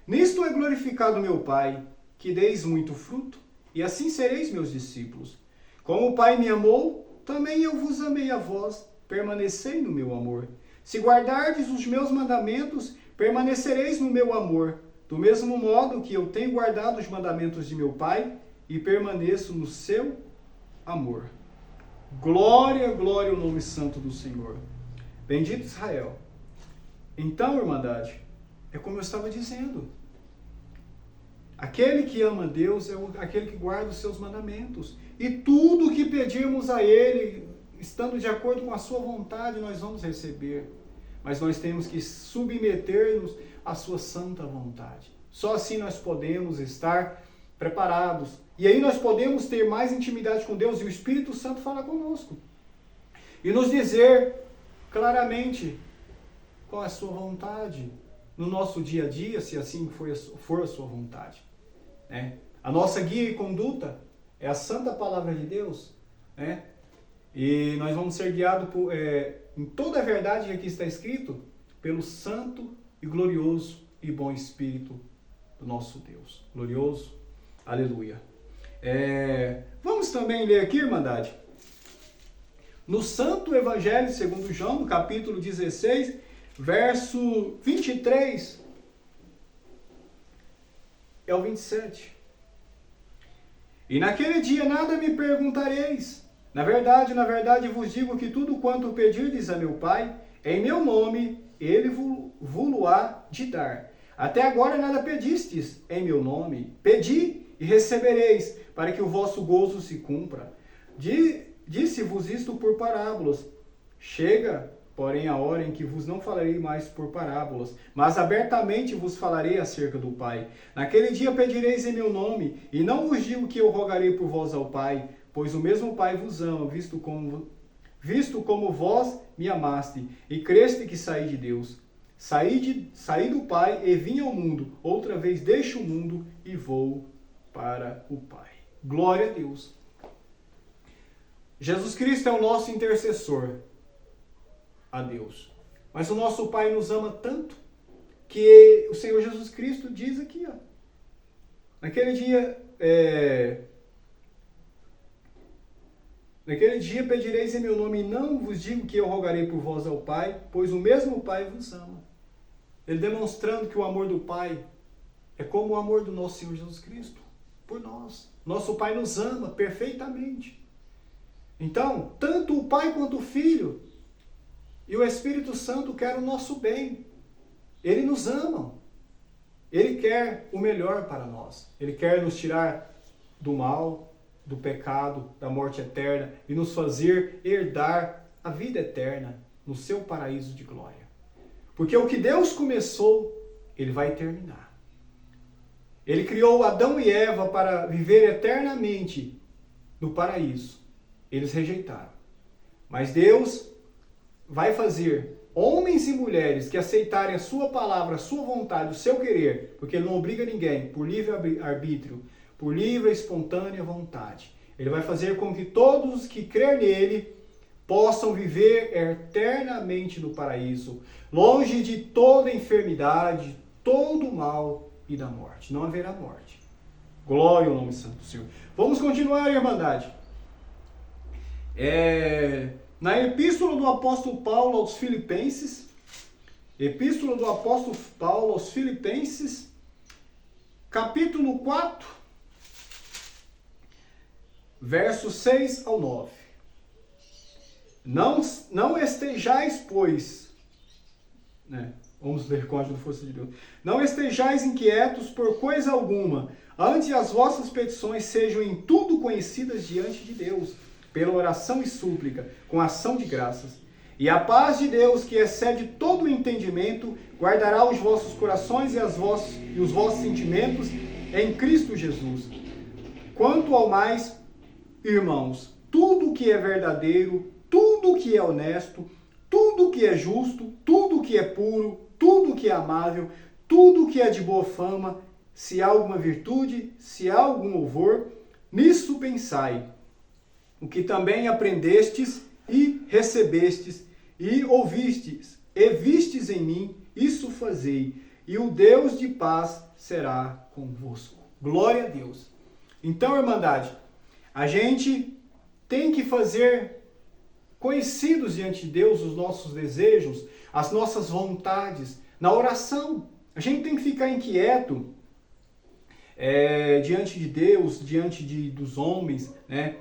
Nisto é glorificado meu Pai, que deis muito fruto, e assim sereis meus discípulos. Como o Pai me amou, também eu vos amei a vós, permanecei no meu amor. Se guardardes os meus mandamentos, permanecereis no meu amor, do mesmo modo que eu tenho guardado os mandamentos de meu Pai, e permaneço no seu amor. Glória, glória ao nome santo do Senhor. Bendito Israel. Então, irmandade, é como eu estava dizendo. Aquele que ama Deus é aquele que guarda os seus mandamentos. E tudo que pedirmos a Ele, estando de acordo com a sua vontade, nós vamos receber. Mas nós temos que submeter-nos à sua santa vontade. Só assim nós podemos estar preparados. E aí nós podemos ter mais intimidade com Deus e o Espírito Santo fala conosco. E nos dizer claramente qual é a sua vontade no nosso dia a dia, se assim for a sua vontade. A nossa guia e conduta é a santa palavra de Deus. E nós vamos ser guiados em toda a verdade que aqui está escrito pelo santo e glorioso e bom Espírito do nosso Deus. Glorioso. Aleluia. Vamos também ler aqui, irmandade, no Santo Evangelho segundo João, no capítulo 16, verso 23 ao 27. E naquele dia nada me perguntareis. Na verdade vos digo que tudo quanto pedirdes a meu Pai, em meu nome, Ele vos-lo-á de dar. Até agora nada pedistes em meu nome. Pedi e recebereis, para que o vosso gozo se cumpra. Disse-vos isto por parábolas. Chega, porém, a hora em que vos não falarei mais por parábolas, mas abertamente vos falarei acerca do Pai. Naquele dia pedireis em meu nome, e não vos digo que eu rogarei por vós ao Pai, pois o mesmo Pai vos ama, visto como vós me amaste, e creste que saí de Deus. Saí do Pai e vim ao mundo, outra vez deixo o mundo e vou para o Pai. Glória a Deus. Jesus Cristo é o nosso intercessor a Deus. Mas o nosso Pai nos ama tanto que o Senhor Jesus Cristo diz aqui, naquele dia pedireis em meu nome, e não vos digo que eu rogarei por vós ao Pai, pois o mesmo Pai vos ama. Ele demonstrando que o amor do Pai é como o amor do nosso Senhor Jesus Cristo por nós. Nosso Pai nos ama perfeitamente. Então, tanto o Pai quanto o Filho e o Espírito Santo querem o nosso bem. Ele nos ama. Ele quer o melhor para nós. Ele quer nos tirar do mal, do pecado, da morte eterna e nos fazer herdar a vida eterna no seu paraíso de glória. Porque o que Deus começou, Ele vai terminar. Ele criou Adão e Eva para viver eternamente no paraíso. Eles rejeitaram. Mas Deus vai fazer homens e mulheres que aceitarem a sua palavra, a sua vontade, o seu querer, porque Ele não obriga ninguém, por livre arbítrio, por livre e espontânea vontade. Ele vai fazer com que todos que crerem nele possam viver eternamente no paraíso, longe de toda enfermidade, todo mal e da morte. Não haverá morte. Glória ao nome santo do Senhor. Vamos continuar, irmandade. Na epístola do apóstolo Paulo aos Filipenses, capítulo 4, versos 6 ao 9. Não estejais, pois, Vamos ler com a ajuda da força de Deus. Não estejais inquietos por coisa alguma, antes as vossas petições sejam em tudo conhecidas diante de Deus, pela oração e súplica, com ação de graças. E a paz de Deus, que excede todo o entendimento, guardará os vossos corações e os vossos sentimentos em Cristo Jesus. Quanto ao mais, irmãos, tudo que é verdadeiro, tudo que é honesto, tudo que é justo, tudo que é puro, tudo que é amável, tudo que é de boa fama, se há alguma virtude, se há algum louvor, nisso pensai. O que também aprendestes e recebestes e ouvistes e vistes em mim, isso fazei, e o Deus de paz será convosco. Glória a Deus. Então, irmandade, a gente tem que fazer conhecidos diante de Deus os nossos desejos, as nossas vontades, na oração. A gente tem que ficar inquieto diante de Deus, diante dos homens, né?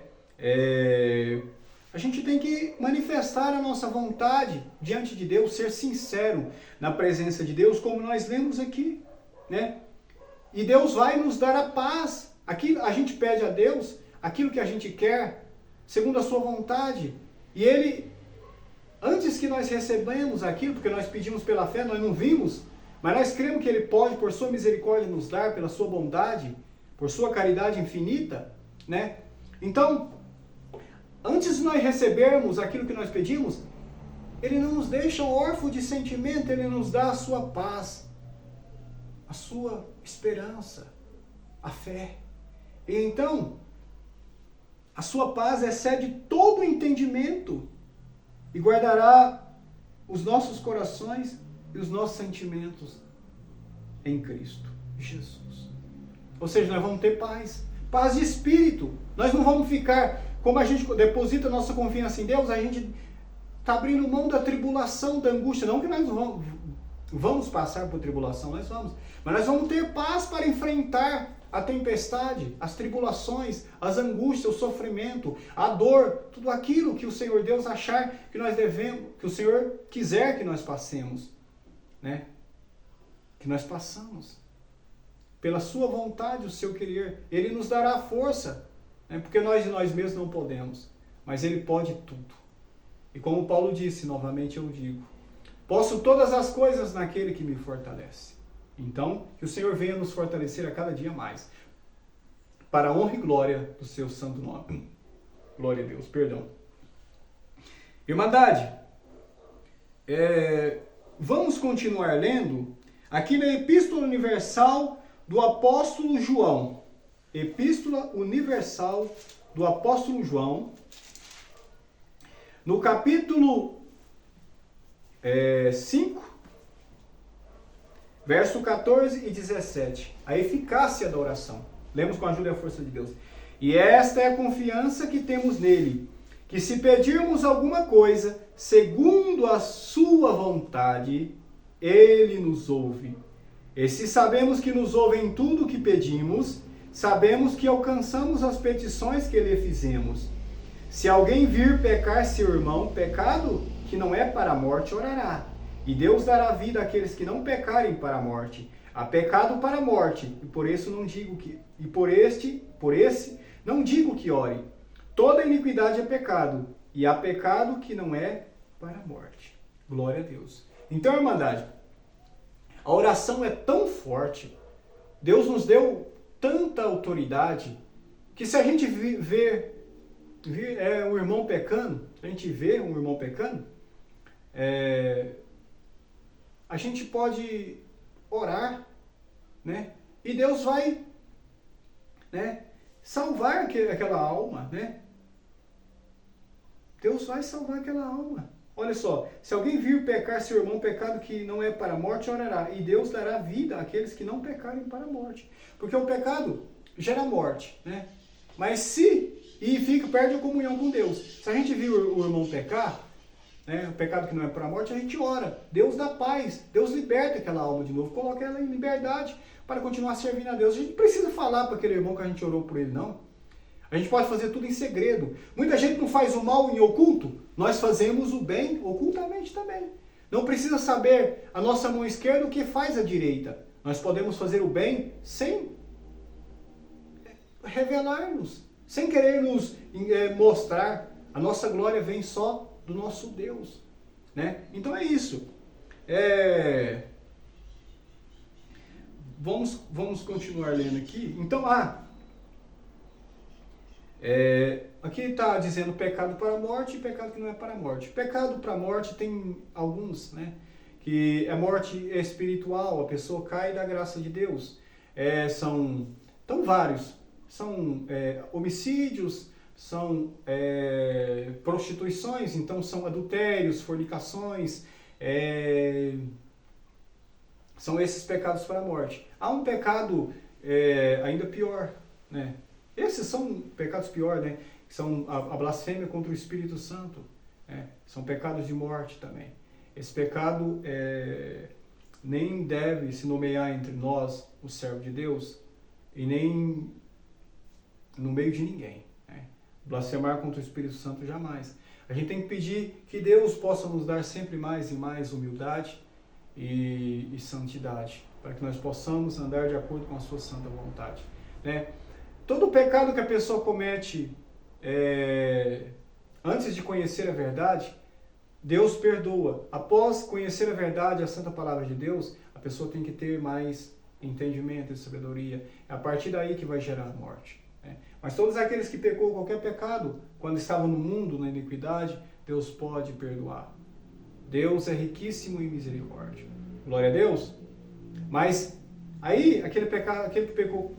A gente tem que manifestar a nossa vontade diante de Deus, ser sincero na presença de Deus, como nós lemos aqui, né? E Deus vai nos dar a paz. Aqui a gente pede a Deus aquilo que a gente quer, segundo a sua vontade. E Ele, antes que nós recebamos aquilo, porque nós pedimos pela fé, nós não vimos, mas nós cremos que Ele pode, por sua misericórdia, nos dar, pela sua bondade, por sua caridade infinita, né? Então, antes de nós recebermos aquilo que nós pedimos, Ele não nos deixa órfão de sentimento, Ele nos dá a sua paz, a sua esperança, a fé. E então, a sua paz excede todo o entendimento e guardará os nossos corações e os nossos sentimentos em Cristo Jesus. Ou seja, nós vamos ter paz, paz de espírito. Nós não vamos ficar, como a gente deposita nossa confiança em Deus, a gente está abrindo mão da tribulação, da angústia. Não que nós vamos passar por tribulação, nós vamos. Mas nós vamos ter paz para enfrentar a tempestade, as tribulações, as angústias, o sofrimento, a dor, tudo aquilo que o Senhor Deus achar que nós devemos, que o Senhor quiser que nós passemos, né? Que nós passamos. Pela sua vontade, o seu querer, Ele nos dará força, né? Porque nós de nós mesmos não podemos, mas Ele pode tudo. E como Paulo disse, novamente eu digo, posso todas as coisas naquele que me fortalece. Então, que o Senhor venha nos fortalecer a cada dia mais, para a honra e glória do seu santo nome. Glória a Deus, perdão. Irmandade, vamos continuar lendo aqui na Epístola Universal do Apóstolo João. Epístola Universal do Apóstolo João, no capítulo 5, verso 14 e 17, a eficácia da oração. Lemos com a ajuda e a força de Deus. E esta é a confiança que temos nele, que se pedirmos alguma coisa, segundo a sua vontade, ele nos ouve. E se sabemos que nos ouve em tudo o que pedimos, sabemos que alcançamos as petições que lhe fizemos. Se alguém vir pecar seu irmão, pecado que não é para a morte, orará. E Deus dará vida àqueles que não pecarem para a morte. Há pecado para a morte, e por isso não digo que, e por esse não digo que ore. Toda iniquidade é pecado, e há pecado que não é para a morte. Glória a Deus. Então, irmandade, a oração é tão forte, Deus nos deu tanta autoridade, que se a gente ver um irmão pecando, a gente vê um irmão pecando, a gente pode orar, né? E Deus vai, né, salvar aquela alma, né? Deus vai salvar aquela alma. Olha só, se alguém vir pecar seu irmão, pecado que não é para a morte, orará. E Deus dará vida àqueles que não pecarem para a morte. Porque o pecado gera morte, né? Mas perde a comunhão com Deus. Se a gente vir o irmão pecar, né, o pecado que não é para a morte, a gente ora. Deus dá paz, Deus liberta aquela alma de novo, coloca ela em liberdade para continuar servindo a Deus. A gente não precisa falar para aquele irmão que a gente orou por ele, não. A gente pode fazer tudo em segredo. Muita gente não faz o mal em oculto, nós fazemos o bem ocultamente também. Não precisa saber a nossa mão esquerda o que faz a direita. Nós podemos fazer o bem sem revelar-nos, sem querer nos mostrar. A nossa glória vem só do nosso Deus, né? Então é isso. Vamos continuar lendo aqui. Então, aqui está dizendo pecado para a morte e pecado que não é para a morte. Pecado para a morte tem alguns, né? Que é morte espiritual, a pessoa cai da graça de Deus. São vários. São homicídios, são prostituições, então são adultérios, fornicações, são esses pecados para a morte. Há um pecado ainda pior, né? Esses são pecados pior, né? Que são a blasfêmia contra o Espírito Santo, né? São pecados de morte também. Esse pecado nem deve se nomear entre nós, o servo de Deus, e nem no meio de ninguém, né? Blasfemar contra o Espírito Santo jamais. A gente tem que pedir que Deus possa nos dar sempre mais e mais humildade e santidade, para que nós possamos andar de acordo com a sua santa vontade, né? Todo pecado que a pessoa comete antes de conhecer a verdade, Deus perdoa. Após conhecer a verdade, a santa palavra de Deus, a pessoa tem que ter mais entendimento e sabedoria. É a partir daí que vai gerar a morte, né? Mas todos aqueles que pecou qualquer pecado, quando estavam no mundo, na iniquidade, Deus pode perdoar. Deus é riquíssimo em misericórdia. Glória a Deus. Mas aí, aquele que pecou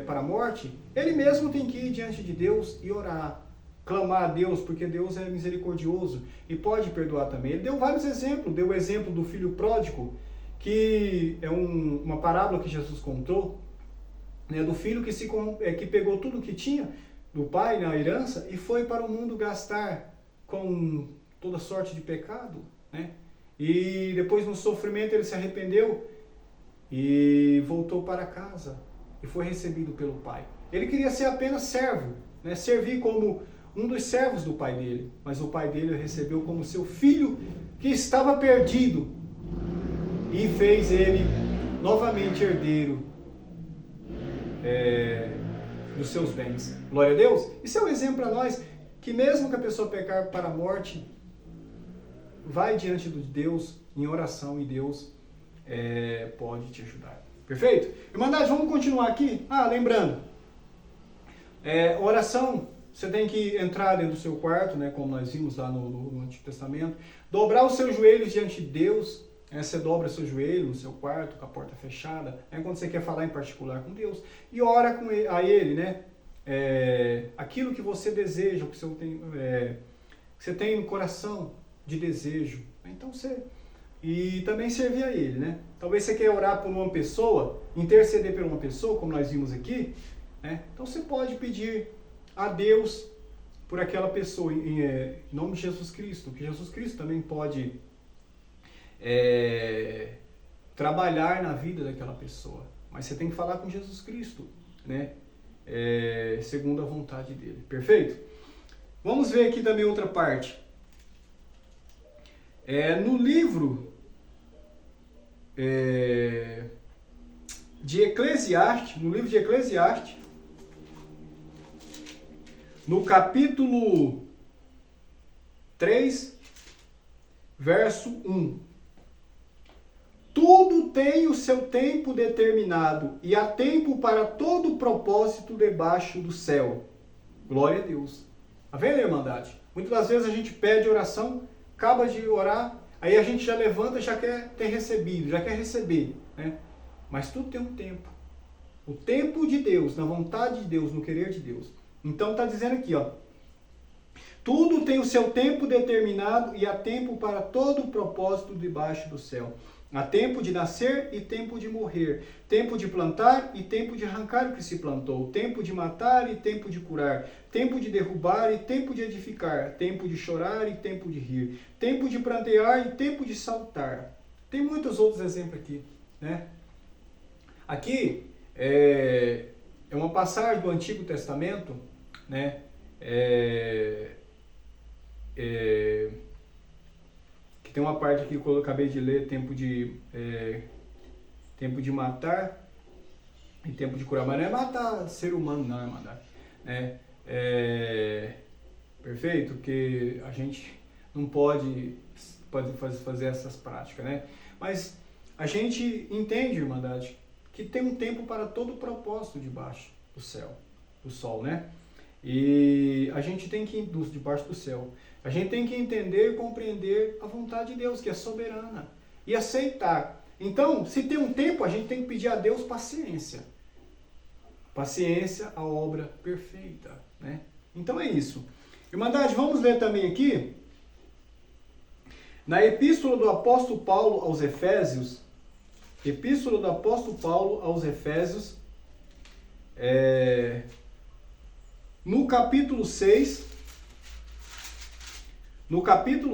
para a morte, ele mesmo tem que ir diante de Deus e orar, clamar a Deus, porque Deus é misericordioso e pode perdoar também. Ele deu vários exemplos. Deu o exemplo do filho pródigo, que é uma parábola que Jesus contou, né, do filho que pegou tudo o que tinha do pai na herança e foi para o mundo gastar com toda sorte de pecado, né? E depois no sofrimento ele se arrependeu e voltou para casa e foi recebido pelo pai. Ele queria ser apenas servo, né? Servir como um dos servos do pai dele, mas o pai dele o recebeu como seu filho que estava perdido e fez ele novamente herdeiro dos seus bens. Glória a Deus. Isso é um exemplo para nós, que mesmo que a pessoa pecar para a morte, vai diante de Deus em oração e Deus pode te ajudar. Perfeito? Irmandade, vamos continuar aqui. Lembrando, oração, você tem que entrar dentro do seu quarto, né, como nós vimos lá no Antigo Testamento, dobrar os seus joelhos diante de Deus. Você dobra seu joelho no seu quarto, com a porta fechada, quando você quer falar em particular com Deus, e ora a Ele, né? Aquilo que você deseja, que você tem no coração de desejo. Então e também servir a Ele, né? Talvez você queira orar por uma pessoa, interceder por uma pessoa, como nós vimos aqui, né? Então você pode pedir a Deus por aquela pessoa, em nome de Jesus Cristo, que Jesus Cristo também pode trabalhar na vida daquela pessoa. Mas você tem que falar com Jesus Cristo, né? Segundo a vontade dele. Perfeito? Vamos ver aqui também outra parte. No livro de Eclesiastes, no capítulo 3, verso 1. Tudo tem o seu tempo determinado e há tempo para todo propósito debaixo do céu. Glória a Deus. Tá vendo, irmandade? Muitas das vezes a gente pede oração, acaba de orar, aí a gente já levanta e já quer ter recebido, já quer receber, né? Mas tudo tem um tempo. O tempo de Deus, na vontade de Deus, no querer de Deus. Então está dizendo aqui, tudo tem o seu tempo determinado e há tempo para todo propósito debaixo do céu. Há tempo de nascer e tempo de morrer, tempo de plantar e tempo de arrancar o que se plantou, tempo de matar e tempo de curar, tempo de derrubar e tempo de edificar, tempo de chorar e tempo de rir, tempo de prantear e tempo de saltar. Tem muitos outros exemplos aqui, né? Aqui é uma passagem do Antigo Testamento, né? que tem uma parte aqui que eu acabei de ler, tempo de matar e tempo de curar. Mas não é matar ser humano, não é matar. Perfeito? Porque a gente não pode fazer essas práticas, né? Mas a gente entende, Irmandade, que tem um tempo para todo propósito debaixo do céu, do sol, né? E a gente tem que, debaixo do céu, a gente tem que entender e compreender a vontade de Deus, que é soberana, e aceitar. Então, se tem um tempo, a gente tem que pedir a Deus paciência. Paciência, a obra perfeita, né? Então é isso. Irmandade, vamos ler também aqui, na Epístola do Apóstolo Paulo aos Efésios, no capítulo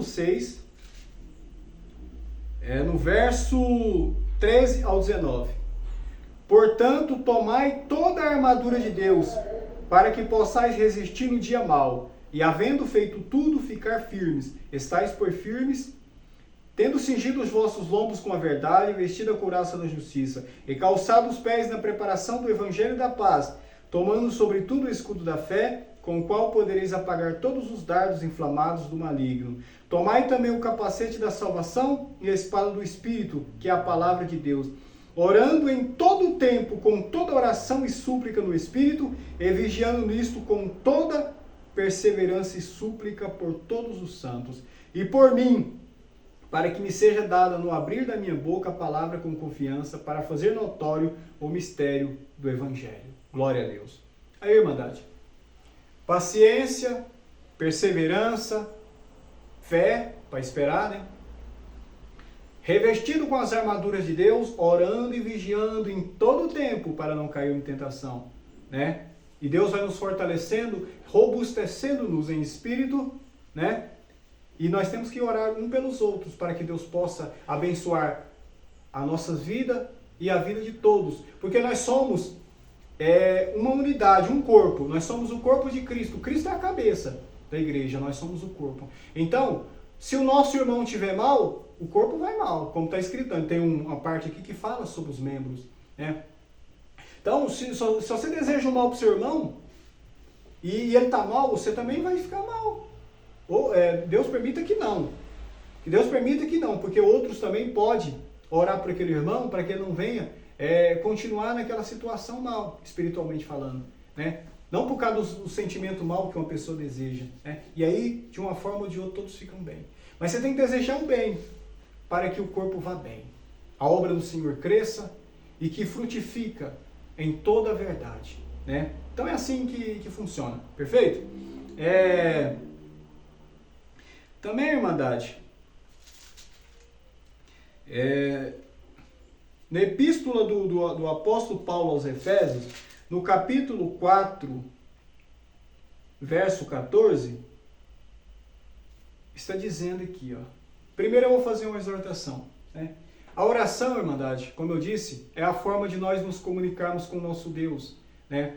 6, no verso 13 ao 19. Portanto, tomai toda a armadura de Deus, para que possais resistir no dia mau, e havendo feito tudo, ficar firmes. Estais por firmes, tendo cingido os vossos lombos com a verdade, vestido a couraça da justiça, e calçado os pés na preparação do evangelho da paz, tomando sobretudo o escudo da fé, com o qual podereis apagar todos os dardos inflamados do maligno. Tomai também o capacete da salvação e a espada do Espírito, que é a palavra de Deus, orando em todo o tempo, com toda oração e súplica no Espírito, e vigiando nisto com toda perseverança e súplica por todos os santos. E por mim, para que me seja dada no abrir da minha boca a palavra com confiança, para fazer notório o mistério do Evangelho. Glória a Deus. Aí, Irmandade, paciência, perseverança, fé, para esperar, né? Revestido com as armaduras de Deus, orando e vigiando em todo o tempo para não cair em tentação, né? E Deus vai nos fortalecendo, robustecendo-nos em espírito, né? E nós temos que orar um pelos outros para que Deus possa abençoar a nossa vida e a vida de todos. Porque nós somos uma unidade, um corpo. Nós somos o corpo de Cristo. Cristo é a cabeça da igreja, nós somos o corpo. Então, se o nosso irmão estiver mal, o corpo vai mal, como está escrito. Tem uma parte aqui que fala sobre os membros, né? Então, se você deseja um mal para o seu irmão, e ele está mal, você também vai ficar mal. Ou, Deus permita que não. Que Deus permita que não, porque outros também podem orar por aquele irmão, para que ele não venha continuar naquela situação mal, espiritualmente falando, né? Não por causa do sentimento mal que uma pessoa deseja, né? E aí, de uma forma ou de outra, todos ficam bem. Mas você tem que desejar o bem, para que o corpo vá bem. A obra do Senhor cresça e que frutifica em toda a verdade, né? Então é assim que funciona, perfeito? Também, Irmandade, na epístola do apóstolo Paulo aos Efésios, no capítulo 4, verso 14, está dizendo aqui, ó. Primeiro eu vou fazer uma exortação, né? A oração, Irmandade, como eu disse, é a forma de nós nos comunicarmos com o nosso Deus, né?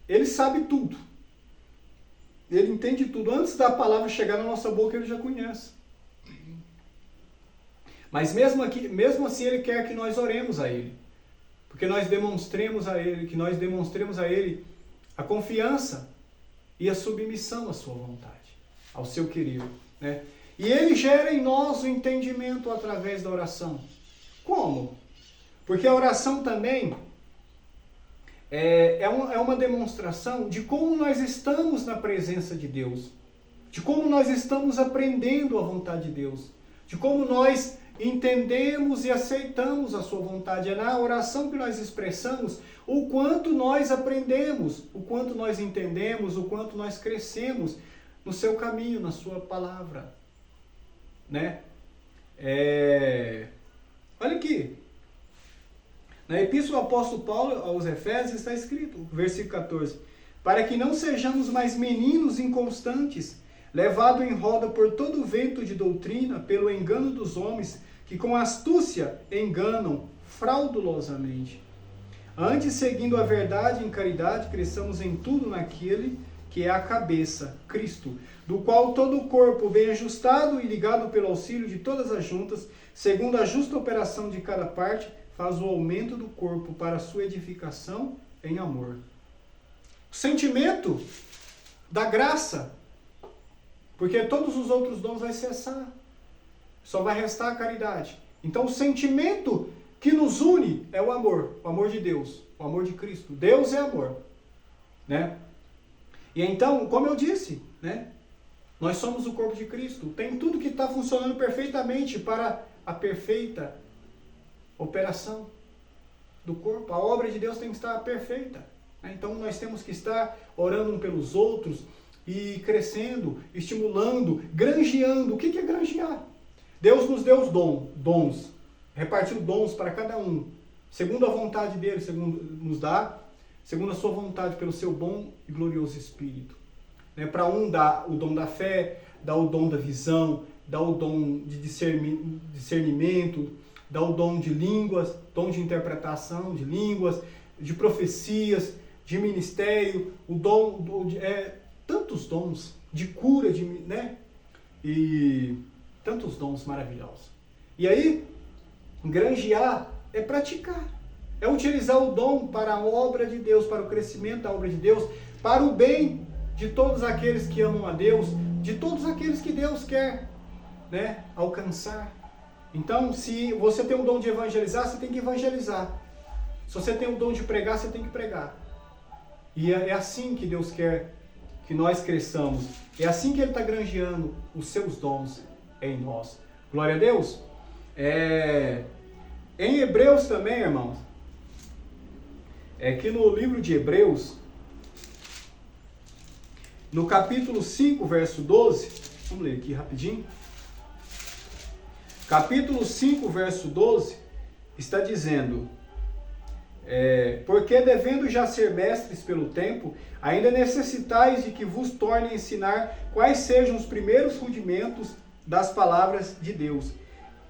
Ele sabe tudo. Ele entende tudo. Antes da palavra chegar na nossa boca, ele já conhece. Mas mesmo assim, ele quer que nós oremos a ele. Porque nós demonstremos a ele, a confiança e a submissão à sua vontade, ao seu querer, né? E ele gera em nós o entendimento através da oração. Como? Porque a oração também é uma demonstração de como nós estamos na presença de Deus, de como nós estamos aprendendo a vontade de Deus, de como nós entendemos e aceitamos a sua vontade. É na oração que nós expressamos o quanto nós aprendemos, o quanto nós entendemos, o quanto nós crescemos no seu caminho, na sua palavra, né? Olha aqui, na epístola do apóstolo Paulo aos Efésios está escrito, versículo 14, para que não sejamos mais meninos inconstantes, levados em roda por todo vento de doutrina, pelo engano dos homens, que com astúcia enganam fraudulosamente. Antes, seguindo a verdade em caridade, cresçamos em tudo naquele que é a cabeça, Cristo, do qual todo o corpo, bem ajustado e ligado pelo auxílio de todas as juntas, segundo a justa operação de cada parte, faz o aumento do corpo para a sua edificação em amor. O sentimento da graça, porque todos os outros dons vai cessar, só vai restar a caridade. Então o sentimento que nos une é o amor de Deus, o amor de Cristo. Deus é amor, né? E então, como eu disse, né? Nós somos o corpo de Cristo. Tem tudo que está funcionando perfeitamente para a perfeita operação do corpo. A obra de Deus tem que estar perfeita. Então nós temos que estar orando uns pelos outros e crescendo, estimulando, granjeando. O que é granjear? Deus nos deu os dons, repartiu dons para cada um, segundo a vontade dele, segundo nos dá, segundo a sua vontade, pelo seu bom e glorioso Espírito. Para um dá o dom da fé, dá o dom da visão, dá o dom de discernimento, dá o dom de línguas, dom de interpretação de línguas, de profecias, de ministério, o dom, tantos dons, de cura, né? E tantos dons maravilhosos. E aí, granjear é praticar, é utilizar o dom para a obra de Deus, para o crescimento da obra de Deus, para o bem de todos aqueles que amam a Deus, de todos aqueles que Deus quer, né, alcançar. Então, se você tem o dom de evangelizar, você tem que evangelizar. Se você tem o dom de pregar, você tem que pregar. E é assim que Deus quer que nós cresçamos. É assim que Ele está granjeando os seus dons em nós. Glória a Deus. Em Hebreus também, irmãos, que no livro de Hebreus, no capítulo 5, verso 12, vamos ler aqui rapidinho. Capítulo 5, verso 12, está dizendo: porque devendo já ser mestres pelo tempo, ainda necessitais de que vos torne a ensinar quais sejam os primeiros rudimentos das palavras de Deus.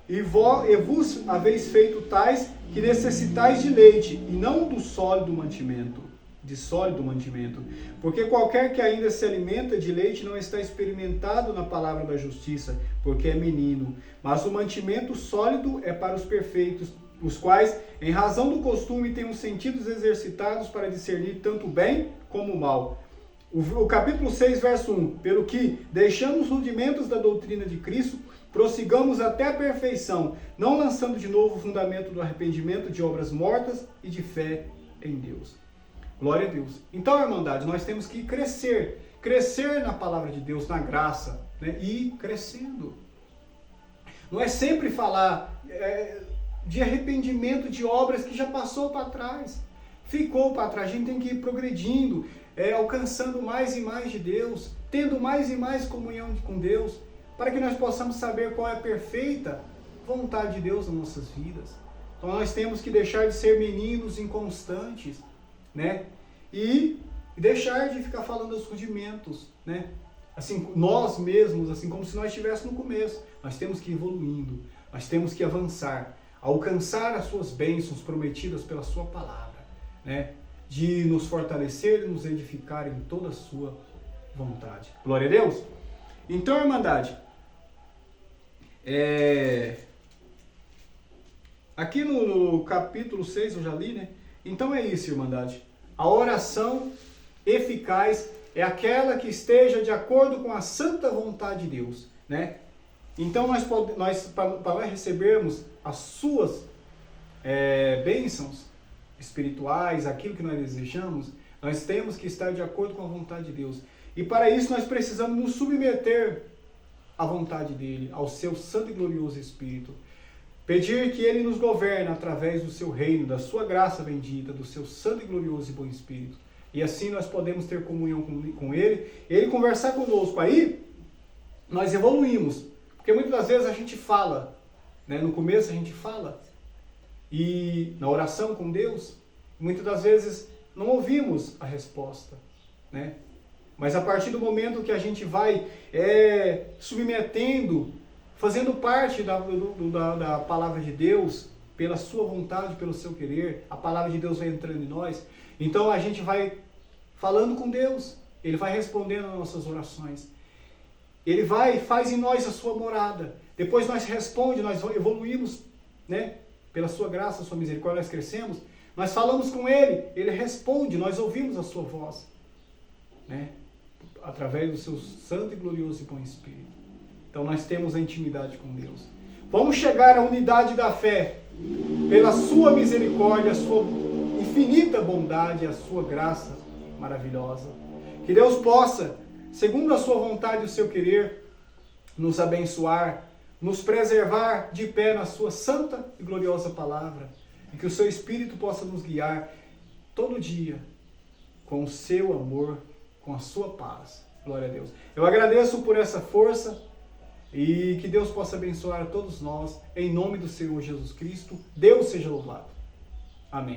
E vos haveis feito tais que necessitais de leite, e não do sólido mantimento. De sólido mantimento. Porque qualquer que ainda se alimenta de leite não está experimentado na palavra da justiça, porque é menino. Mas o mantimento sólido é para os perfeitos, os quais, em razão do costume, têm os sentidos exercitados para discernir tanto o bem como o mal. O capítulo 6, verso 1. Pelo que, deixando os rudimentos da doutrina de Cristo, prossigamos até a perfeição, não lançando de novo o fundamento do arrependimento de obras mortas e de fé em Deus. Glória a Deus. Então, irmandade, nós temos que crescer na palavra de Deus, na graça, né? E crescendo. Não é sempre falar de arrependimento de obras que já passou para trás, ficou para trás. A gente tem que ir progredindo, alcançando mais e mais de Deus, tendo mais e mais comunhão com Deus, para que nós possamos saber qual é a perfeita vontade de Deus nas nossas vidas. Então nós temos que deixar de ser meninos inconstantes, né? E deixar de ficar falando dos rudimentos, né? Assim, nós mesmos, assim como se nós estivéssemos no começo. Nós temos que ir evoluindo, nós temos que avançar, alcançar as suas bênçãos prometidas pela sua palavra, né? De nos fortalecer e nos edificar em toda a sua vontade. Glória a Deus! Então, irmandade, aqui no capítulo 6 eu já li, né? Então é isso, irmandade. A oração eficaz é aquela que esteja de acordo com a santa vontade de Deus, né? Então para nós recebermos as suas bênçãos espirituais, aquilo que nós desejamos, nós temos que estar de acordo com a vontade de Deus. E para isso nós precisamos nos submeter à vontade dele, ao seu santo e glorioso Espírito. Pedir que ele nos governe através do seu reino, da sua graça bendita, do seu santo e glorioso e bom Espírito. E assim nós podemos ter comunhão com ele, ele conversar conosco. Aí nós evoluímos, porque muitas das vezes a gente fala, né? No começo a gente fala, e na oração com Deus, muitas das vezes não ouvimos a resposta, né? Mas a partir do momento que a gente vai submetendo, fazendo parte da palavra de Deus, pela sua vontade, pelo seu querer, a palavra de Deus vai entrando em nós. Então a gente vai falando com Deus Ele vai respondendo às nossas orações. Ele vai e faz em nós a sua morada. Depois nós respondemos, nós evoluímos, né? Pela sua graça, sua misericórdia, nós crescemos. Nós falamos com Ele, Ele responde, nós ouvimos a sua voz, né? Através do seu santo e glorioso e bom Espírito. Então nós temos a intimidade com Deus. Vamos chegar à unidade da fé, pela sua misericórdia, a sua infinita bondade, a sua graça maravilhosa. Que Deus possa, segundo a sua vontade e o seu querer, nos abençoar, nos preservar de pé na sua santa e gloriosa palavra. E que o seu Espírito possa nos guiar todo dia com o seu amor, com a sua paz. Glória a Deus. Eu agradeço por essa força e que Deus possa abençoar a todos nós, em nome do Senhor Jesus Cristo. Deus seja louvado. Amém.